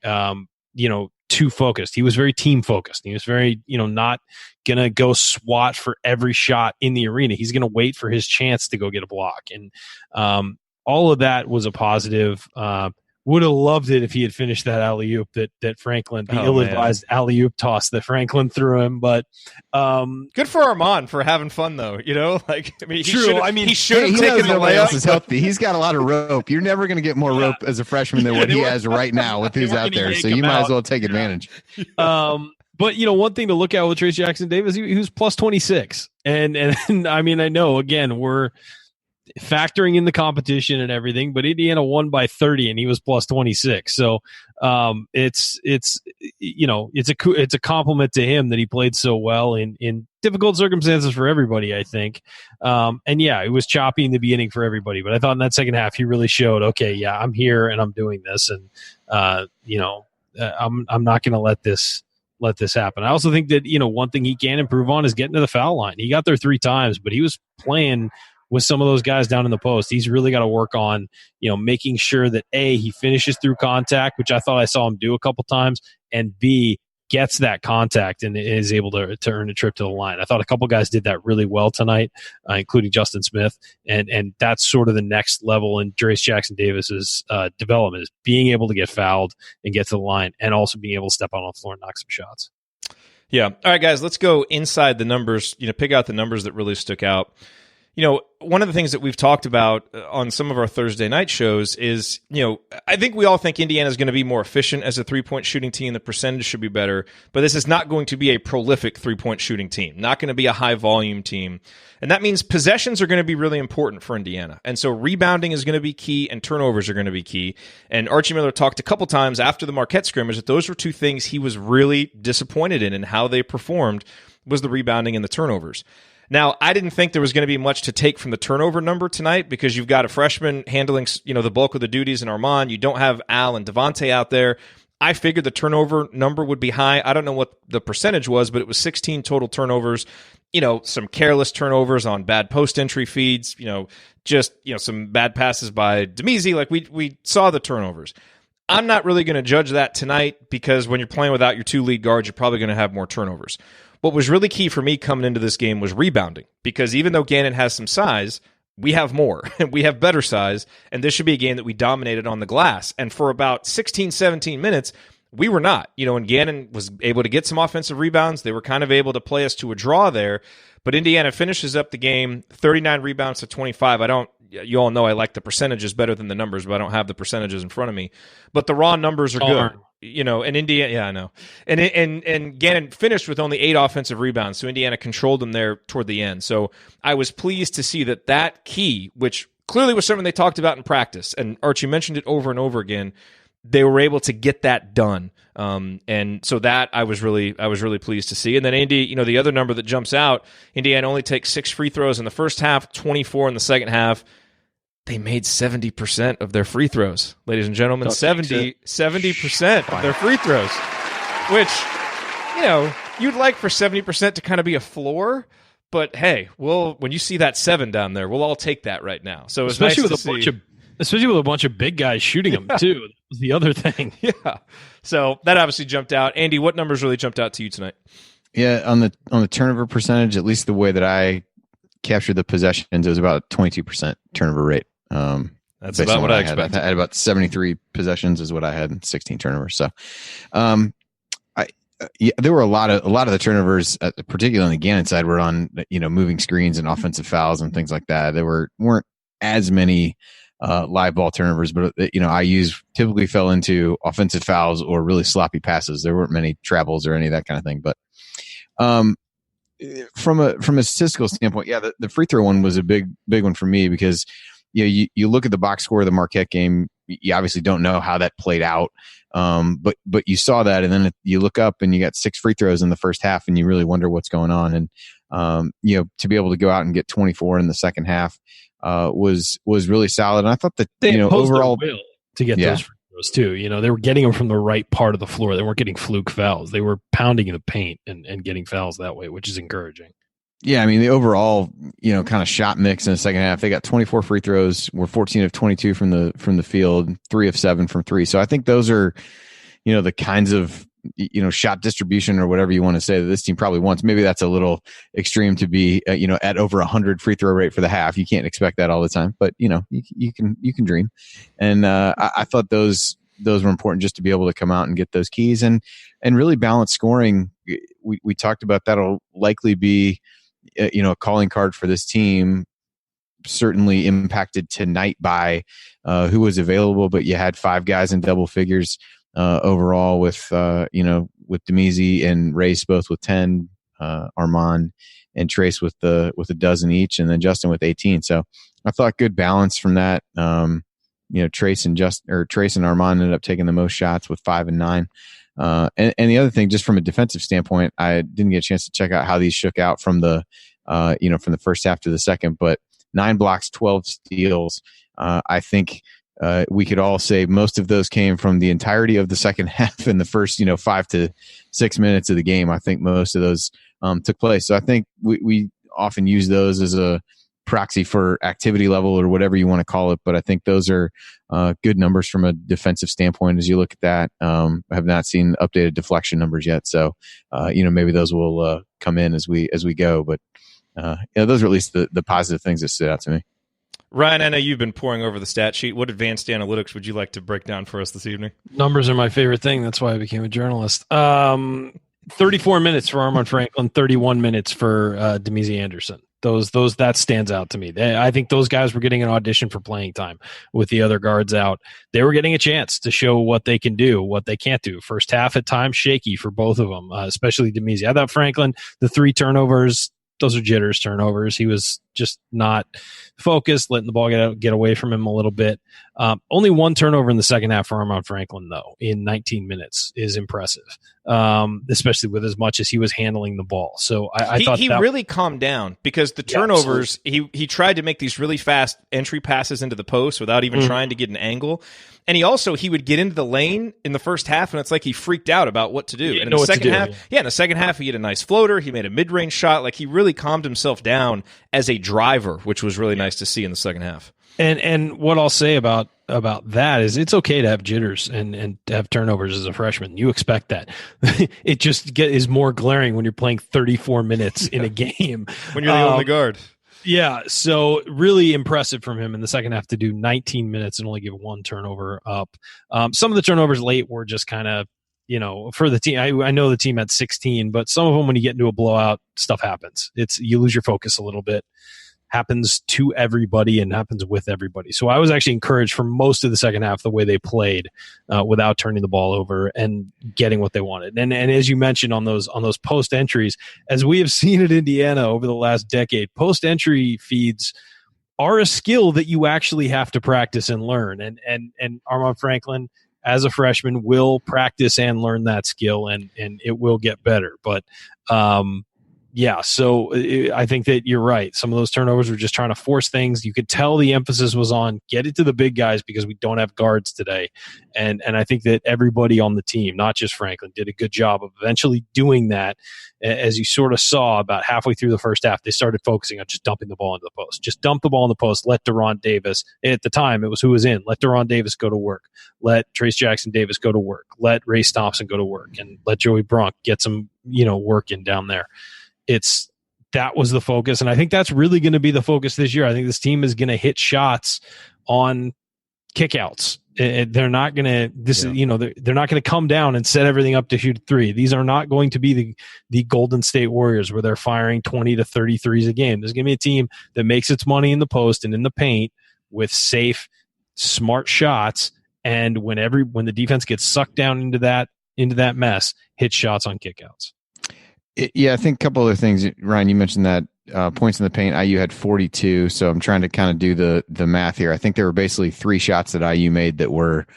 too focused. He was very team focused. He was very, not going to go swat for every shot in the arena. He's going to wait for his chance to go get a block. And all of that was a positive. Would have loved it if he had finished that alley-oop that Franklin, the ill-advised alley-oop toss that Franklin threw him. But
good for Armaan for having fun, though. You know, like
he
should have taken the layup.
Is healthy. He's got a lot of rope. You're never going to get more rope as a freshman than what he has right now with who's out there. So you might as well take advantage.
But one thing to look at with Trayce Jackson-Davis, he was plus 26, and I mean, I know again we're factoring in the competition and everything, but Indiana won by 30 and he was plus 26. So it's a compliment to him that he played so well in difficult circumstances for everybody, I think. And yeah, it was choppy in the beginning for everybody, but I thought in that second half he really showed, okay, yeah, I'm here and I'm doing this, and I'm not going to let this happen. I also think that one thing he can improve on is getting to the foul line. He got there 3 times, but he was playing with some of those guys down in the post. He's really got to work on, making sure that A, he finishes through contact, which I thought I saw him do a couple times, and B, gets that contact and is able to earn a trip to the line. I thought a couple guys did that really well tonight, including Justin Smith, and that's sort of the next level in Trayce Jackson-Davis's development, is being able to get fouled and get to the line, and also being able to step on the floor and knock some shots.
Yeah. All right, guys, let's go inside the numbers, pick out the numbers that really stuck out. One of the things that we've talked about on some of our Thursday night shows is, I think we all think Indiana is going to be more efficient as a three-point shooting team. The percentage should be better, but this is not going to be a prolific three-point shooting team, not going to be a high-volume team. And that means possessions are going to be really important for Indiana. And so rebounding is going to be key and turnovers are going to be key. And Archie Miller talked a couple times after the Marquette scrimmage that those were 2 things he was really disappointed in and how they performed was the rebounding and the turnovers. Now, I didn't think there was going to be much to take from the turnover number tonight because you've got a freshman handling, the bulk of the duties in Armaan. You don't have Al and Devonte out there. I figured the turnover number would be high. I don't know what the percentage was, but it was 16 total turnovers. Some careless turnovers on bad post entry feeds. Some bad passes by Demezy. Like we saw the turnovers. I'm not really going to judge that tonight because when you're playing without your 2 lead guards, you're probably going to have more turnovers. What was really key for me coming into this game was rebounding, because even though Gannon has some size, we have more. We have better size, and this should be a game that we dominated on the glass. And for about 16, 17 minutes, we were not. And Gannon was able to get some offensive rebounds. They were kind of able to play us to a draw there. But Indiana finishes up the game 39 rebounds to 25. You all know I like the percentages better than the numbers, but I don't have the percentages in front of me. But the raw numbers are good. And Indiana, yeah, I know. And Gannon finished with only 8 offensive rebounds, so Indiana controlled them there toward the end. So I was pleased to see that key, which clearly was something they talked about in practice, and Archie mentioned it over and over again, they were able to get that done. And so that I was really pleased to see. And then Indy, the other number that jumps out, Indiana only takes 6 free throws in the first half, 24 in the second half. They made 70% of their free throws, ladies and gentlemen. 70% of their free throws, which, you'd like for 70% to kind of be a floor. But hey, when you see that 7 down there, we'll all take that right now. So it's
especially
nice
with a bunch of big guys shooting them too. That was the other thing.
Yeah. So that obviously jumped out. Andy, what numbers really jumped out to you tonight?
Yeah, on the turnover percentage, at least the way that I captured the possessions, it was about 22% turnover rate.
That's about what I expected.
I had about 73 possessions is what I had, and 16 turnovers. So, there were a lot of the turnovers, particularly on the Gannon side, were on moving screens and offensive fouls and things like that. There weren't as many live ball turnovers, but IU's typically fell into offensive fouls or really sloppy passes. There weren't many travels or any of that kind of thing. But from a statistical standpoint, yeah, the free throw one was a big one for me because you look at the box score of the Marquette game, you obviously don't know how that played out. But you saw that, and then you look up and you got 6 free throws in the first half, and you really wonder what's going on. And to be able to go out and get 24 in the second half was really solid. And I thought that overall
to get those free throws too. They were getting them from the right part of the floor. They weren't getting fluke fouls. They were pounding the paint and getting fouls that way, which is encouraging.
Yeah, I mean, the overall, kind of shot mix in the second half, they got 24 free throws, were 14 of 22 from the field, 3 of 7 from 3. So I think those are, the kinds of shot distribution or whatever you want to say that this team probably wants. Maybe that's a little extreme to be, at over 100 free throw rate for the half. You can't expect that all the time, but you can dream. And I thought those were important just to be able to come out and get those keys and really balance scoring. We talked about that'll likely be, a calling card for this team, certainly impacted tonight by who was available, but you had 5 guys in double figures overall with Phinisee and Race both with 10, Armaan and Trayce with a dozen each, and then Justin with 18. So I thought good balance from that. Trayce and Armaan ended up taking the most shots with 5 and 9. And the other thing, just from a defensive standpoint, I didn't get a chance to check out how these shook out from the first half to the second, but 9 blocks, 12 steals. I think we could all say most of those came from the entirety of the second half in the first, 5 to 6 minutes of the game. I think most of those took place. So I think we often use those as a proxy for activity level or whatever you want to call it. But I think those are good numbers from a defensive standpoint as you look at that. I have not seen updated deflection numbers yet. So, maybe those will come in as we go. But those are at least the positive things that stood out to me.
Ryan, I know you've been poring over the stat sheet. What advanced analytics would you like to break down for us this evening?
Numbers are my favorite thing. That's why I became a journalist. 34 minutes for Armaan Franklin, 31 minutes for Phinisee Anderson. That stands out to me. I think those guys were getting an audition for playing time with the other guards out. They were getting a chance to show what they can do, what they can't do. First half at times shaky for both of them, especially Phinisee. I thought Franklin, the 3 turnovers, those are jitters turnovers. He was just not focused, letting the ball get away from him a little bit. Only 1 turnover in the second half for Armaan Franklin, though, in 19 minutes is impressive, especially with as much as he was handling the ball. So I thought
he really calmed down because the turnovers, he tried to make these really fast entry passes into the post without even trying to get an angle. And he would get into the lane in the first half, and it's like he freaked out about what to do. And in the second half, in the second half, he had a nice floater. He made a mid-range shot. Like, he really calmed himself down as a driver, which was really nice to see in the second half.
And what I'll say about that is it's okay to have jitters and to have turnovers as a freshman. You expect that. It just is more glaring when you're playing 34 minutes in a game.
When you're the only guard.
Yeah, so really impressive from him in the second half to do 19 minutes and only give 1 turnover up. Some of the turnovers late were just kind of, for the team. I know the team had 16, but some of them, when you get into a blowout, stuff happens. You lose your focus a little bit. Happens to everybody and happens with everybody. So I was actually encouraged for most of the second half the way they played without turning the ball over and getting what they wanted. And as you mentioned on those post entries, as we have seen at Indiana over the last decade, post entry feeds are a skill that you actually have to practice and learn. And Armaan Franklin, as a freshman, will practice and learn that skill, and it will get better. But yeah, so I think that you're right. Some of those turnovers were just trying to force things. You could tell the emphasis was on get it to the big guys because we don't have guards today. And I think that everybody on the team, not just Franklin, did a good job of eventually doing that. As you sort of saw about halfway through the first half, they started focusing on just dumping the ball into the post. Just dump the ball in the post. Let Deron Davis, at the time it was who was in, let Deron Davis go to work. Let Trayce Jackson-Davis go to work. Let Race Thompson go to work. And let Joey Brunk get some work in down there. That was the focus, and I think that's really going to be the focus this year. I think this team is going to hit shots on kickouts. They're not going to they're not going to come down and set everything up to shoot 3. These are not going to be the Golden State Warriors where they're firing 20 to 30 threes a game. There's going to be a team that makes its money in the post and in the paint with safe, smart shots, and when the defense gets sucked down into that mess, hit shots on kickouts.
Yeah, I think a couple other things. Ryan, you mentioned that points in the paint, IU had 42, so I'm trying to kind of do the math here. I think there were basically 3 shots that IU made that were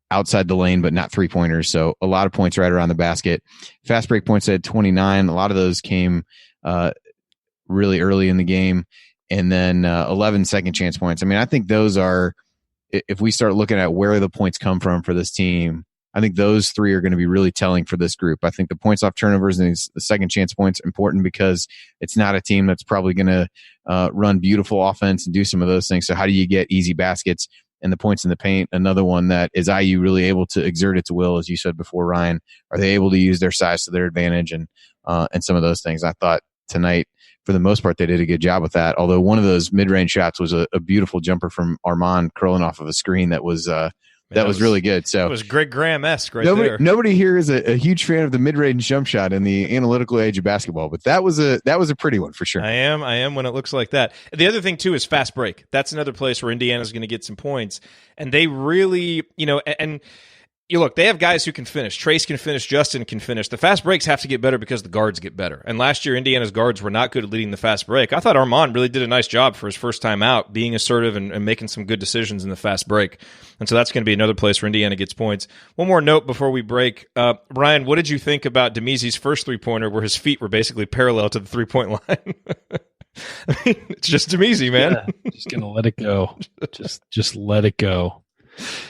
outside the lane, but not 3-pointers, so a lot of points right around the basket. Fast break points at 29. A lot of those came really early in the game, and then 11 second chance points. I mean, I think those are, if we start looking at where the points come from for this team, I think those 3 are going to be really telling for this group. I think the points off turnovers and the second chance points are important because it's not a team that's probably going to run beautiful offense and do some of those things. So how do you get easy baskets? and the points in the paint. Another one that is IU really able to exert its will, as you said before, Ryan. Are they able to use their size to their advantage and some of those things? I thought tonight, for the most part, they did a good job with that. Although one of those mid-range shots was a beautiful jumper from Armaan curling off of a screen that was really good. So
it was Greg Graham-esque
there.
there.
Nobody here is a huge fan of the mid-range jump shot in the analytical age of basketball, but that was a pretty one for sure.
I am when it looks like that. The other thing too is fast break. That's another place where Indiana's going to get some points, and they really, and you look, they have guys who can finish. Trayce can finish. Justin can finish. The fast breaks have to get better because the guards get better. And last year, Indiana's guards were not good at leading the fast break. I thought Armaan really did a nice job for his first time out, being assertive and making some good decisions in the fast break. And so that's going to be another place where Indiana gets points. One more note before we break. Ryan, what did you think about Demeze's first three-pointer where his feet were basically parallel to the three-point line? I mean, it's just Demeze, man.
Yeah, just going to let it go. Just let it go.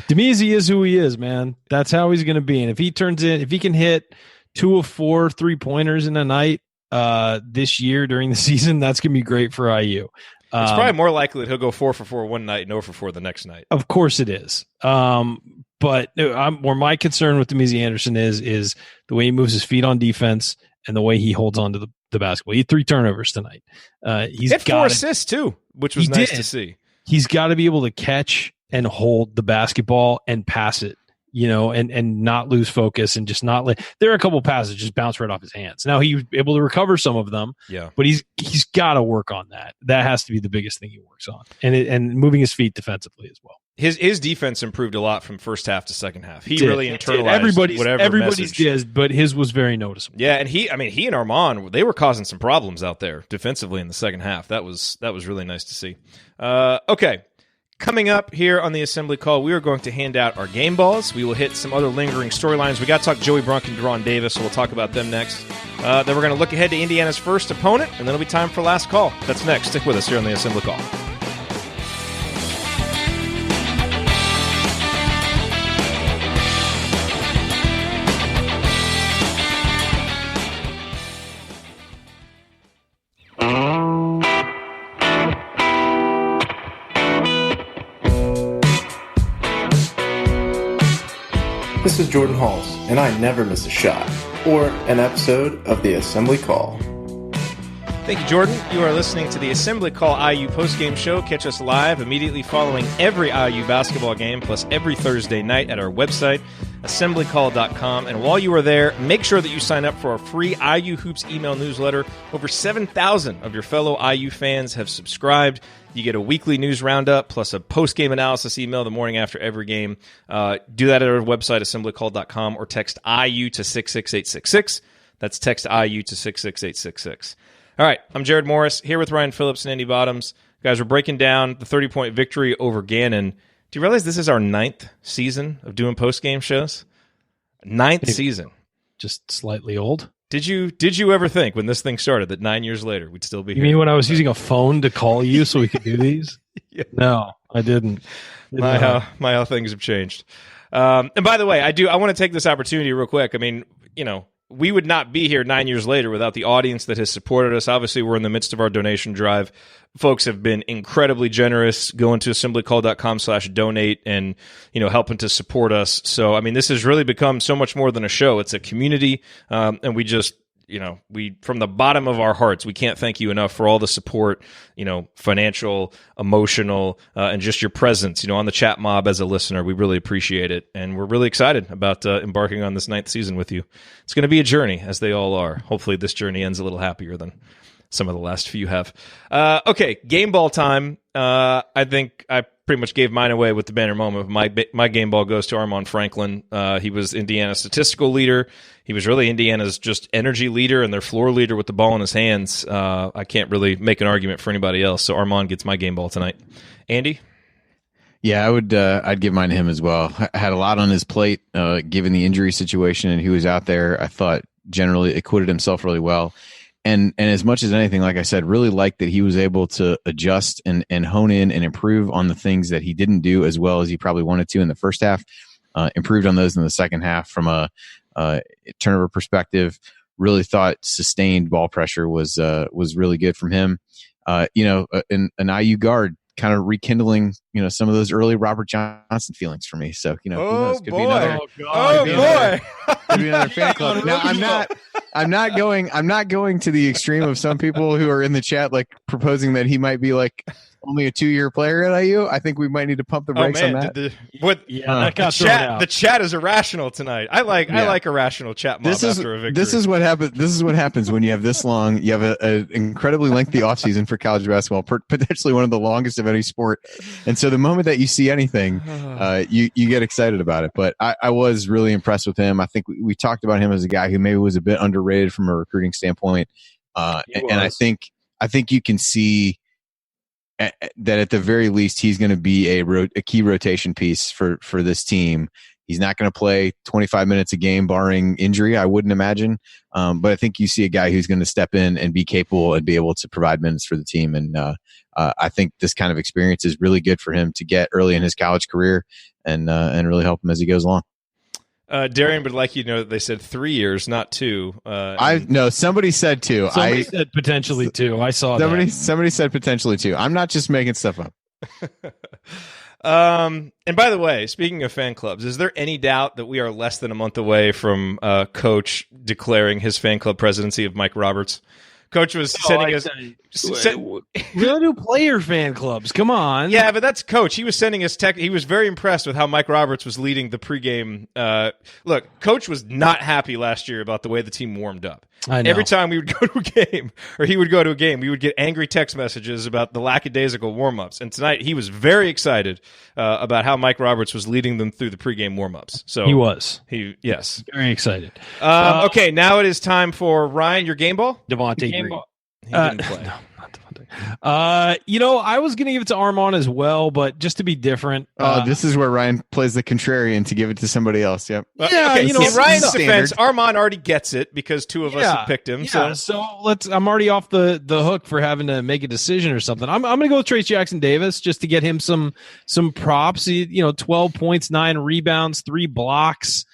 Demeze is who he is, man. That's how he's going to be. And if he can hit 2 of 4 3-pointers in a night this year during the season, that's going to be great for IU.
It's probably more likely that he'll go 4 for 4 one night and 0 for 4 the next night.
Of course it is. But where my concern with Demeze Anderson is the way he moves his feet on defense and the way he holds on to the basketball. He had 3 turnovers tonight.
He had 4 assists too, which was nice to see.
He's got to be able to catch and hold the basketball and pass it, and not lose focus and just not let. There are a couple passes just bounce right off his hands. Now he was able to recover some of them, but he's got to work on that. That has to be the biggest thing he works on, and moving his feet defensively as well.
His defense improved a lot from first half to second half. He really internalized
everybody's did, but his was very noticeable.
Yeah, and he and Armaan, they were causing some problems out there defensively in the second half. That was really nice to see. Okay. Coming up here on the Assembly Call, we are going to hand out our game balls. We will hit some other lingering storylines. We got to talk Joey Brunk and Deron-Davis, so we'll talk about them next. Then we're going to look ahead to Indiana's first opponent, and then it'll be time for last call. That's next. Stick with us here on the Assembly Call.
This is Jordan Halls, and I never miss a shot or an episode of the Assembly Call.
Thank you, Jordan. You are listening to the Assembly Call IU postgame show. Catch us live immediately following every IU basketball game, plus every Thursday night at our website, assemblycall.com. And while you are there, make sure that you sign up for our free IU Hoops email newsletter. Over 7,000 of your fellow IU fans have subscribed. You get a weekly news roundup plus a post-game analysis email the morning after every game. Do that at our website, assemblycall.com, or text IU to 66866. That's text IU to 66866. All right, I'm Jerod Morris, here with Ryan Phillips and Andy Bottoms. Guys, we're breaking down the 30-point victory over Gannon. Do you realize this is our 9th season of doing post-game shows? 9th season.
Just slightly old.
Did you ever think when this thing started that 9 years later we'd still be here?
You mean when I was using a phone to call you so we could do these?
Yeah.
No, I didn't.
How things have changed. And by the way, I want to take this opportunity real quick. I mean, we would not be here 9 years later without the audience that has supported us. Obviously, we're in the midst of our donation drive. Folks have been incredibly generous going to assemblycall.com/donate and, helping to support us. So, I mean, this has really become so much more than a show. It's a community. And we just, we, from the bottom of our hearts, we can't thank you enough for all the support, financial, emotional, and just your presence, on the chat mob as a listener. We really appreciate it. And we're really excited about embarking on this 9th season with you. It's going to be a journey, as they all are. Hopefully this journey ends a little happier than some of the last few have. Okay, game ball time. I think I pretty much gave mine away with the banner moment. My game ball goes to Armaan Franklin. He was Indiana's statistical leader. He was really Indiana's just energy leader and their floor leader with the ball in his hands. I can't really make an argument for anybody else. So Armaan gets my game ball tonight. Andy?
Yeah, I would. I'd give mine to him as well. Had a lot on his plate, given the injury situation, and he was out there. I thought generally acquitted himself really well. And as much as anything, like I said, really liked that he was able to adjust and hone in and improve on the things that he didn't do as well as he probably wanted to in the first half. Improved on those in the second half from a turnover perspective. Really thought sustained ball pressure was really good from him. An IU guard kind of rekindling, some of those early Robert Johnson feelings for me. So, who knows? Could be another, could be another fan club. Now, I'm not going to the extreme of some people who are in the chat, like proposing that he might be like only a 2-year player at IU. I think we might need to pump the brakes on that.
The chat is irrational tonight. I like irrational chat mob after a victory.
This is what happens when you have this long. You have an incredibly lengthy offseason for college basketball, potentially one of the longest of any sport. And so the moment that you see anything, you get excited about it. But I was really impressed with him. I think we talked about him as a guy who maybe was a bit underrated from a recruiting standpoint. And I think you can see that at the very least he's going to be a key rotation piece for this team. He's not going to play 25 minutes a game barring injury, I wouldn't imagine. But I think you see a guy who's going to step in and be capable and be able to provide minutes for the team. And I think this kind of experience is really good for him to get early in his college career and really help him as he goes along.
Darian would like you to know that they said 3 years, not 2.
Somebody said 2.
Somebody said potentially 2. I saw that.
Somebody said potentially 2. I'm not just making stuff up.
And by the way, speaking of fan clubs, is there any doubt that we are less than a month away from Coach declaring his fan club presidency of Mike Roberts? Coach was sending us.
We don't do player fan clubs. Come on.
Yeah, but that's Coach. He was sending us tech. He was very impressed with how Mike Roberts was leading the pregame. Look, Coach was not happy last year about the way the team warmed up.
I know.
Every time we would go to a game, or he would go to a game, we would get angry text messages about the lackadaisical warm-ups. And tonight, he was very excited about how Mike Roberts was leading them through the pregame warm-ups. So
he was.
Yes.
Very excited.
Okay, now it is time for Ryan, your game ball.
Devonte
Green. He didn't play.
No, not Devonte. I was going to give it to Armaan as well, but just to be different.
This is where Ryan plays the contrarian to give it to somebody else. Yep.
Yeah, in Ryan's defense, Armaan already gets it because 2 of us have picked him.
Yeah, so I'm already off the hook for having to make a decision or something. I'm going to go with Trayce Jackson-Davis just to get him some props. 12 points, 9 rebounds, 3 blocks.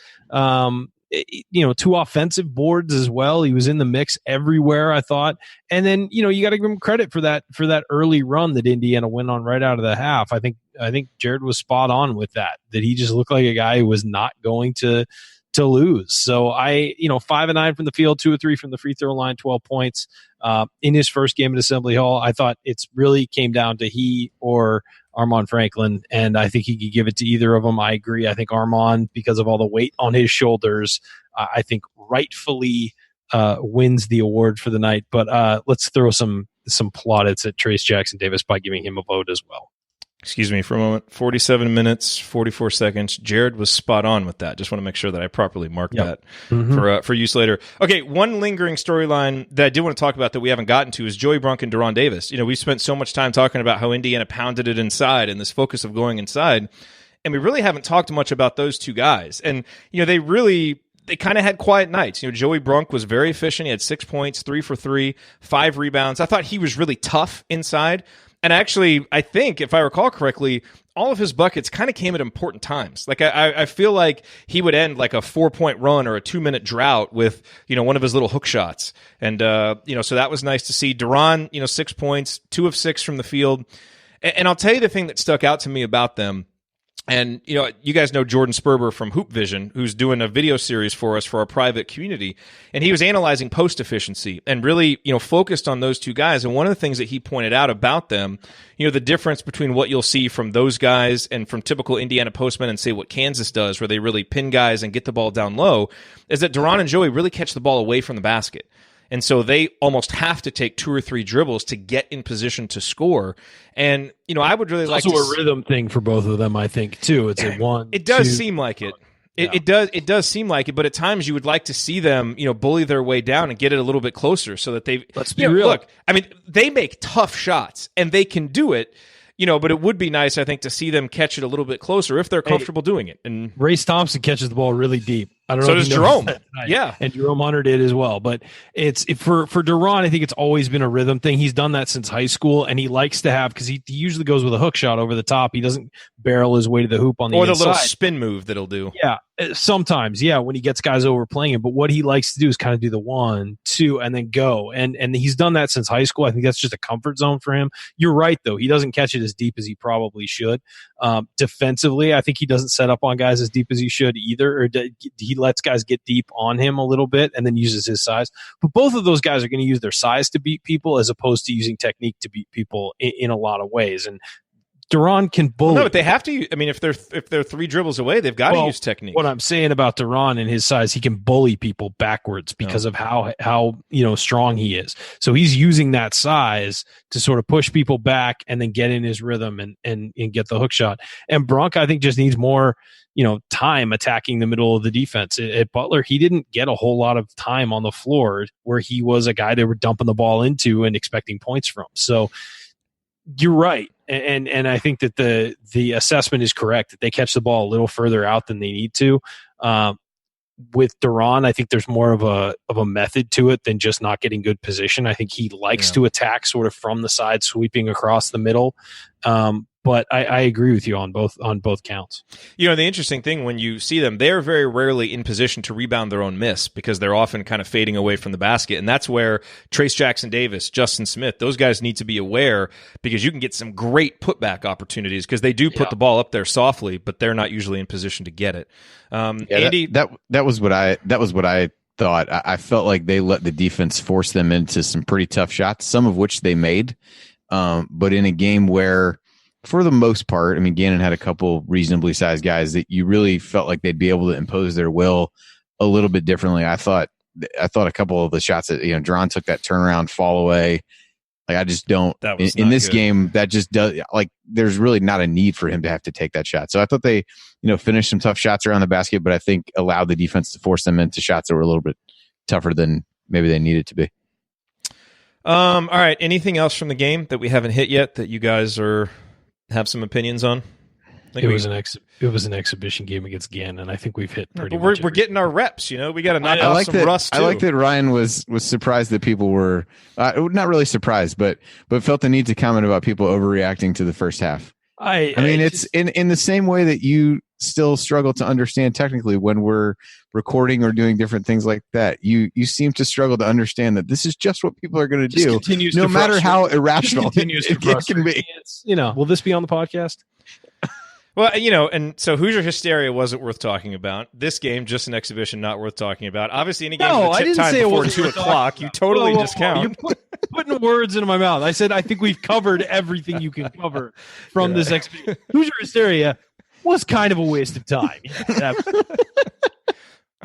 2 offensive boards as well. He was in the mix everywhere, I thought. And then, you got to give him credit for that early run that Indiana went on right out of the half. I think Jerod was spot on with that he just looked like a guy who was not going to lose. So 5 of 9 from the field, 2 of 3 from the free throw line, 12 points in his first game at Assembly Hall. I thought it's really came down to he or Armaan Franklin, and I think he could give it to either of them. I agree. I think Armaan, because of all the weight on his shoulders, I think rightfully wins the award for the night. But let's throw some plaudits at Trayce Jackson-Davis by giving him a vote as well.
Excuse me for a moment. 47 minutes, 44 seconds. Jerod was spot on with that. Just want to make sure that I properly marked that for use later. Okay, one lingering storyline that I did want to talk about that we haven't gotten to is Joey Brunk and Durham Davis. We spent so much time talking about how Indiana pounded it inside and this focus of going inside, and we really haven't talked much about those 2 guys. And, they kind of had quiet nights. Joey Brunk was very efficient. He had 6 points, 3 for 3, 5 rebounds. I thought he was really tough inside. And actually, I think, if I recall correctly, all of his buckets kind of came at important times. Like, I feel like he would end like a 4-point run or a 2-minute drought with, one of his little hook shots. And, so that was nice to see. Duran, 6 points, 2 of 6 from the field. And I'll tell you the thing that stuck out to me about them. And, you guys know Jordan Sperber from Hoop Vision, who's doing a video series for us for our private community. And he was analyzing post efficiency and really, focused on those 2 guys. And one of the things that he pointed out about them, the difference between what you'll see from those guys and from typical Indiana postmen and say what Kansas does, where they really pin guys and get the ball down low, is that Duran and Joey really catch the ball away from the basket. And so they almost have to take 2 or 3 dribbles to get in position to score. And, I would really like to...
It's also a rhythm thing for both of them, I think, too. It's a 1,
It does
2,
seem like it. It does seem like it, but at times you would like to see them, bully their way down and get it a little bit closer so that they...
Let's be real.
Look, they make tough shots, and they can do it, but it would be nice, I think, to see them catch it a little bit closer if they're comfortable doing it. And
Race Thompson catches the ball really deep. I don't know.
So does Jerome. Yeah.
And Jerome Hunter did as well. But for Duran, I think it's always been a rhythm thing. He's done that since high school, and he likes to have, because he usually goes with a hook shot over the top. He doesn't barrel his way to the hoop on the inside.
Or the little spin move that he'll do.
Yeah. Sometimes, yeah, when he gets guys overplaying him. But what he likes to do is kind of do the 1, 2, and then go. And he's done that since high school. I think that's just a comfort zone for him. You're right, though. He doesn't catch it as deep as he probably should. Defensively, I think he doesn't set up on guys as deep as he should either. Or he lets guys get deep on him a little bit and then uses his size. But both of those guys are going to use their size to beat people as opposed to using technique to beat people in a lot of ways. And Duran can bully.
No, but they have to. I mean, if they're 3 dribbles away, they've got to use technique.
What I'm saying about Duran and his size, he can bully people backwards because of how strong he is. So he's using that size to sort of push people back and then get in his rhythm and get the hook shot. And Bronk, I think, just needs more time attacking the middle of the defense. At Butler, he didn't get a whole lot of time on the floor where he was a guy they were dumping the ball into and expecting points from. So you're right. And I think that the assessment is correct that they catch the ball a little further out than they need to. With Duran, I think there's more of a method to it than just not getting good position. I think he likes to attack sort of from the side, sweeping across the middle. But I agree with you on both counts.
The interesting thing when you see them, they're very rarely in position to rebound their own miss because they're often kind of fading away from the basket. And that's where Trayce Jackson-Davis, Justin Smith, those guys need to be aware because you can get some great putback opportunities because they do put the ball up there softly, but they're not usually in position to get it. Andy,
that was what I thought. I felt like they let the defense force them into some pretty tough shots, some of which they made. But in a game where, for the most part, I mean, Gannon had a couple reasonably sized guys that you really felt like they'd be able to impose their will a little bit differently. I thought a couple of the shots that Duran took that turnaround fall away. Like I just don't in this game that just does there's really not a need for him to have to take that shot. So I thought they finished some tough shots around the basket, but I think allowed the defense to force them into shots that were a little bit tougher than maybe they needed to be.
All right. Anything else from the game that we haven't hit yet that you guys have some opinions on?
It was an exhibition game against Gannon. I think we've hit pretty much.
We're getting our reps. We got to knock off some rust too.
I like that Ryan was surprised that people were not really surprised, but felt the need to comment about people overreacting to the first half. I mean, it's in the same way that you still struggle to understand technically when we're recording or doing different things like that. You seem to struggle to understand that this is just what people are going to do, no matter how irrational it can be.
Will this be on the podcast?
Well, and so Hoosier hysteria wasn't worth talking about. This game, just an exhibition, not worth talking about. Obviously, any game with a tip time before 2 o'clock, you totally discount.
You're putting words into my mouth. I said I think we've covered everything you can cover from this exhibition. Hoosier hysteria was kind of a waste of time.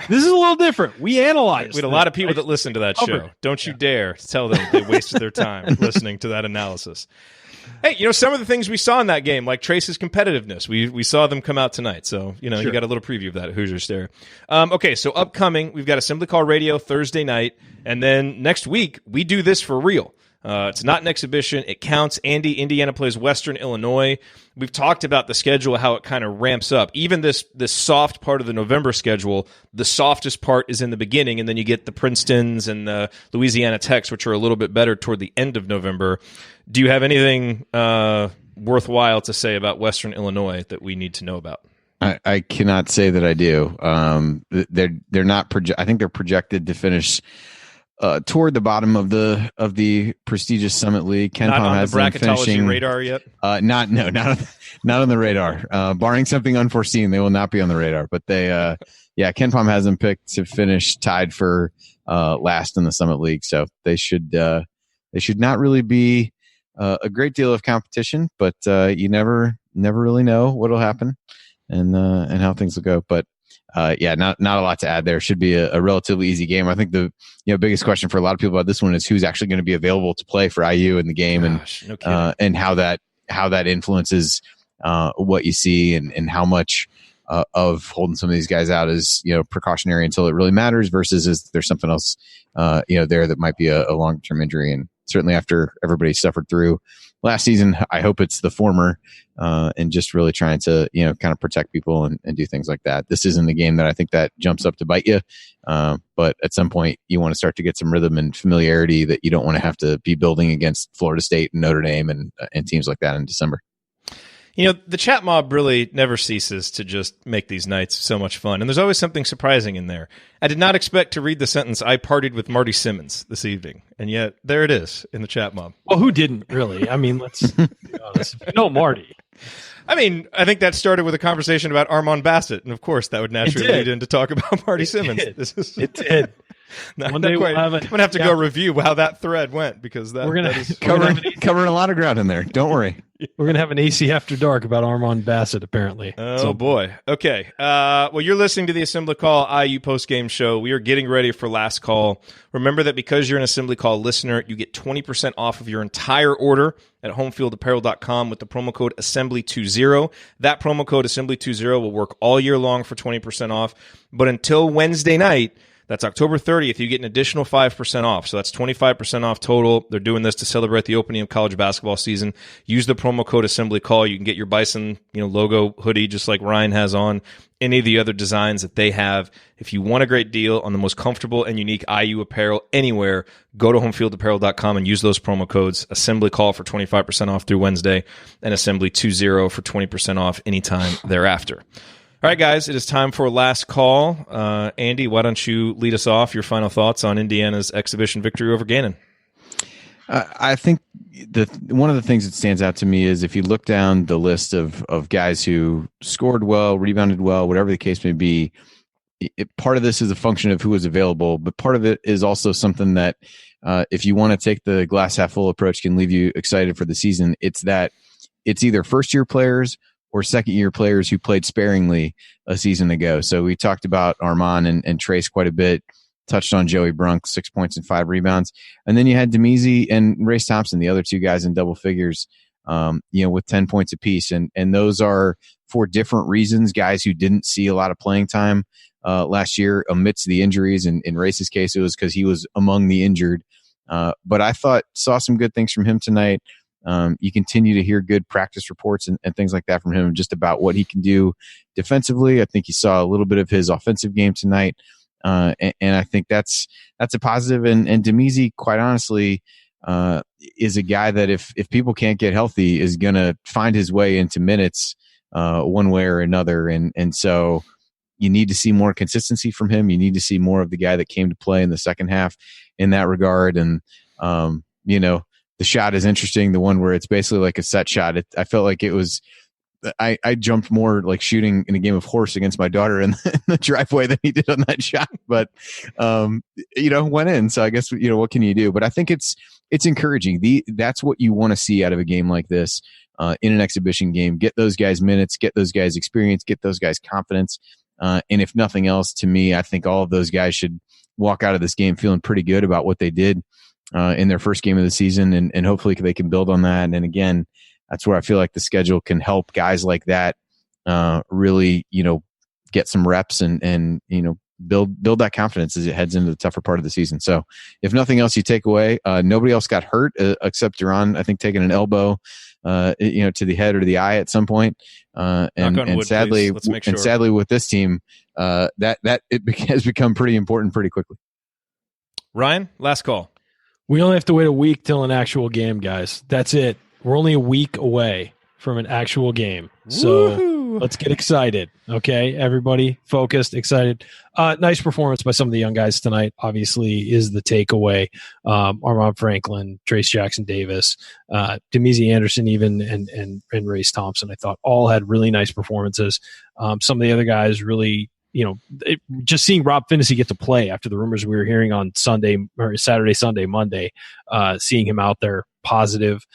This is a little different. We analyzed.
We had a lot of people that listened to that show. Don't you dare tell them they wasted their time listening to that analysis. Hey, some of the things we saw in that game, like Trayce's competitiveness, we saw them come out tonight. So, you got a little preview of that at Hoosiers there. Okay, so upcoming, we've got Assembly Call Radio Thursday night, and then next week, we do this for real. It's not an exhibition. It counts. Indiana plays Western Illinois. We've talked about the schedule, how it kind of ramps up. Even this soft part of the November schedule, the softest part is in the beginning, and then you get the Princetons and the Louisiana Techs, which are a little bit better toward the end of November. Do you have anything worthwhile to say about Western Illinois that we need to know about?
I cannot say that I do. They're not. I think they're projected to finish toward the bottom of the prestigious Summit League. Ken
Palm
has
the bracketology radar yet?
Not on the radar. Barring something unforeseen, they will not be on the radar. But Ken Palm has them picked to finish tied for last in the Summit League, so they should not really be a great deal of competition. But you never really know what'll happen and how things will go. But not a lot to add there. Should be a relatively easy game. I think the biggest question for a lot of people about this one is who's actually going to be available to play for IU in the game, and how that influences what you see and how much of holding some of these guys out is precautionary until it really matters versus is there something else there that might be a long term injury. And certainly after everybody suffered through last season, I hope it's the former, and just really trying to, kind of protect people and do things like that. This isn't the game that I think that jumps up to bite you. But at some point you want to start to get some rhythm and familiarity that you don't want to have to be building against Florida State and Notre Dame and teams like that in December.
The chat mob really never ceases to just make these nights so much fun. And there's always something surprising in there. I did not expect to read the sentence, "I partied with Marty Simmons this evening." And yet, there it is in the chat mob.
Well, who didn't, really? I mean, let's be honest. No, Marty.
I mean, I think that started with a conversation about Armaan Bassett. And, of course, that would naturally lead into talk about Marty Simmons.
It did. One day
I'm going to have to go review how that thread went, because
we're going to
covering a lot of ground in there. Don't worry.
We're going to have an AC After Dark about Armaan Bassett, apparently.
Oh, boy. Okay. Well, you're listening to the Assembly Call IU postgame show. We are getting ready for last call. Remember that because you're an Assembly Call listener, you get 20% off of your entire order at homefieldapparel.com with the promo code Assembly20. That promo code Assembly20 will work all year long for 20% off. But until Wednesday night, that's October 30th, you get an additional 5% off. So that's 25% off total. They're doing this to celebrate the opening of college basketball season. Use the promo code Assembly Call. You can get your Bison, logo hoodie, just like Ryan has on, any of the other designs that they have. If you want a great deal on the most comfortable and unique IU apparel anywhere, go to homefieldapparel.com and use those promo codes. Assembly Call for 25% off through Wednesday, and Assembly20 for 20% off anytime thereafter. All right, guys, it is time for last call. Andy, why don't you lead us off? Your final thoughts on Indiana's exhibition victory over Gannon?
I think one of the things that stands out to me is if you look down the list of guys who scored well, rebounded well, whatever the case may be, part of this is a function of who is available, but part of it is also something that if you want to take the glass half full approach can leave you excited for the season. It's either first-year players or second-year players who played sparingly a season ago. So we talked about Armaan and Trayce quite a bit, touched on Joey Brunk, 6 points and 5 rebounds. And then you had Demezy and Race Thompson, the other two guys in double figures, with 10 points apiece. And those are for different reasons, guys who didn't see a lot of playing time last year amidst the injuries. And in Race's case, it was because he was among the injured. But I saw some good things from him tonight. You continue to hear good practice reports and things like that from him, just about what he can do defensively. I think you saw a little bit of his offensive game tonight. And I think that's a positive. And Demezy, quite honestly, is a guy that if people can't get healthy is going to find his way into minutes, one way or another. And so you need to see more consistency from him. You need to see more of the guy that came to play in the second half in that regard. And, the shot is interesting. The one where it's basically like a set shot. I felt like it was, I jumped more like shooting in a game of horse against my daughter in the driveway than he did on that shot, but, went in. So I guess, what can you do? But I think it's encouraging. That's what you want to see out of a game like this, in an exhibition game. Get those guys minutes, get those guys experience, get those guys confidence. And if nothing else, to me, I think all of those guys should walk out of this game feeling pretty good about what they did in their first game of the season, and hopefully they can build on that. And again, that's where I feel like the schedule can help guys like that really, get some reps and build that confidence as it heads into the tougher part of the season. So if nothing else you take away, nobody else got hurt except Durham, I think, taking an elbow, to the head or the eye at some point. And sadly, sadly with this team, that it has become pretty important pretty quickly.
Ryan, last call.
We only have to wait a week till an actual game, guys. That's it. We're only a week away from an actual game. So let's get excited. Okay, everybody focused, excited. Nice performance by some of the young guys tonight, obviously, is the takeaway. Armaan Franklin, Trayce Jackson-Davis, Demezy Anderson even, and Race Thompson, I thought all had really nice performances. Some of the other guys really, just seeing Rob Phinisee get to play after the rumors we were hearing on Saturday, Sunday, Monday, seeing him out there, positive.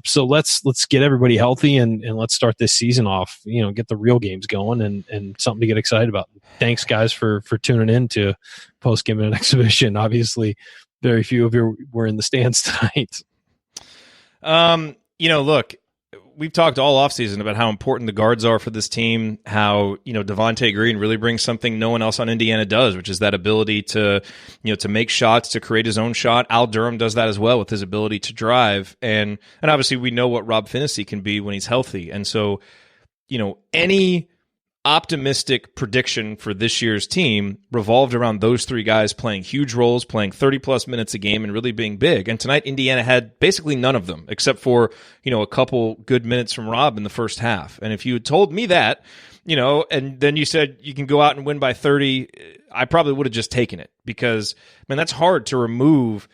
So let's get everybody healthy and let's start this season off, get the real games going and something to get excited about. Thanks guys for tuning in to Postgame and Exhibition. Obviously very few of you were in the stands tonight.
Look, we've talked all offseason about how important the guards are for this team, how, Devonte Green really brings something no one else on Indiana does, which is that ability to, to make shots, to create his own shot. Al Durham does that as well with his ability to drive. And obviously we know what Rob Phinisee can be when he's healthy. And so, any optimistic prediction for this year's team revolved around those three guys playing huge roles, playing 30-plus minutes a game, and really being big. And tonight, Indiana had basically none of them, except for, a couple good minutes from Rob in the first half. And if you had told me that, and then you said you can go out and win by 30, I probably would have just taken it because, that's hard to remove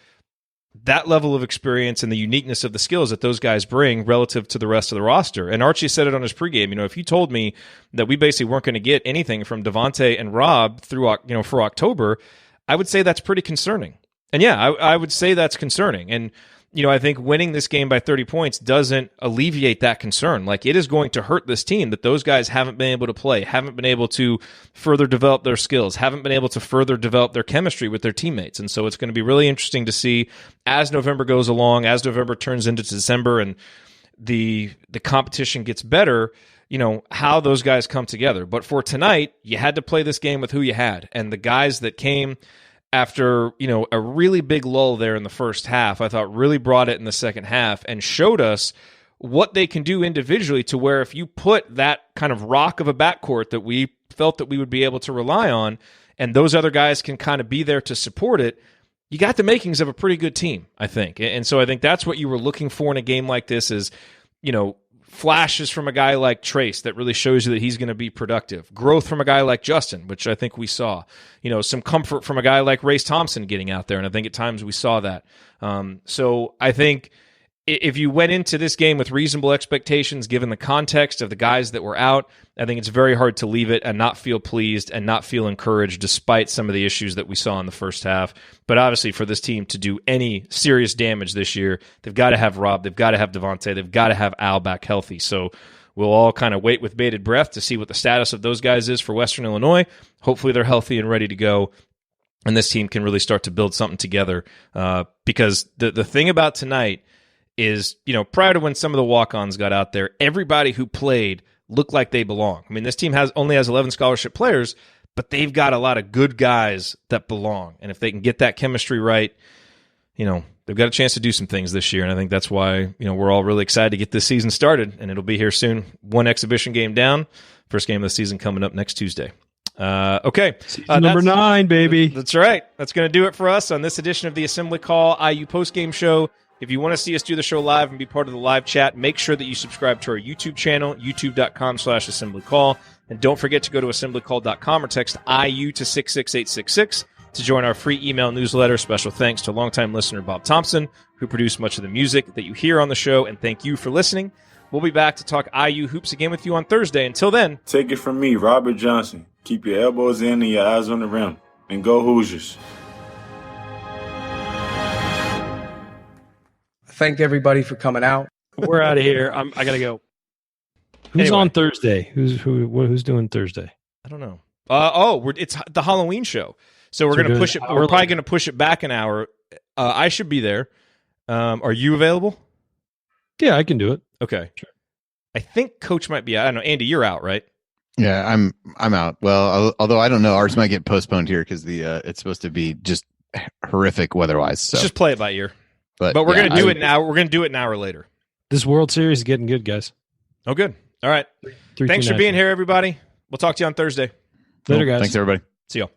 that level of experience and the uniqueness of the skills that those guys bring relative to the rest of the roster. And Archie said it on his pregame. If you told me that we basically weren't going to get anything from Devonte and Rob through, for October, I would say that's pretty concerning. And yeah, I would say that's concerning. And, I think winning this game by 30 points doesn't alleviate that concern. Like, it is going to hurt this team that those guys haven't been able to play, haven't been able to further develop their skills, haven't been able to further develop their chemistry with their teammates. And so it's going to be really interesting to see as November goes along, as November turns into December and the competition gets better, how those guys come together. But for tonight, you had to play this game with who you had. And the guys that came after, a really big lull there in the first half, I thought really brought it in the second half and showed us what they can do individually to where if you put that kind of rock of a backcourt that we felt that we would be able to rely on, and those other guys can kind of be there to support it, you got the makings of a pretty good team, I think. And so I think that's what you were looking for in a game like this is, flashes from a guy like Trayce that really shows you that he's going to be productive. Growth from a guy like Justin, which I think we saw. Some comfort from a guy like Race Thompson getting out there, and I think at times we saw that. So I think if you went into this game with reasonable expectations, given the context of the guys that were out, I think it's very hard to leave it and not feel pleased and not feel encouraged despite some of the issues that we saw in the first half. But obviously for this team to do any serious damage this year, they've got to have Rob, they've got to have Devonte, they've got to have Al back healthy. So we'll all kind of wait with bated breath to see what the status of those guys is for Western Illinois. Hopefully they're healthy and ready to go, and this team can really start to build something together. Because the thing about tonight is, prior to when some of the walk-ons got out there, everybody who played looked like they belong. This team only has 11 scholarship players, but they've got a lot of good guys that belong. And if they can get that chemistry right, they've got a chance to do some things this year. And I think that's why, we're all really excited to get this season started, and it'll be here soon. One exhibition game down. First game of the season coming up next Tuesday. Okay.
Number 9, baby.
That's right. That's going to do it for us on this edition of the Assembly Call IU Postgame Show. If you want to see us do the show live and be part of the live chat, make sure that you subscribe to our YouTube channel, youtube.com/assemblycall. And don't forget to go to assemblycall.com or text IU to 66866 to join our free email newsletter. Special thanks to longtime listener Bob Thompson, who produced much of the music that you hear on the show. And thank you for listening. We'll be back to talk IU hoops again with you on Thursday. Until then,
take it from me, Robert Johnson. Keep your elbows in and your eyes on the rim. And go Hoosiers.
Thank everybody for coming out.
We're out of here. I gotta go. Who's on Thursday? Who's doing Thursday?
I don't know. It's the Halloween show, so we're gonna push it. We're probably gonna push it back an hour. I should be there. Are you available?
Yeah, I can do it.
Okay. Sure. I think Coach might be out. I don't know. Andy, you're out, right?
Yeah, I'm out. Well, although I don't know, ours might get postponed here because it's supposed to be just horrific weather-wise. So.
Let's just play it by ear. But we're going to do it now. We're going to do it an hour later.
This World Series is getting good, guys.
Oh, good. All right. Thanks for being here, everybody. We'll talk to you on Thursday.
Later, guys.
Thanks, everybody.
See y'all.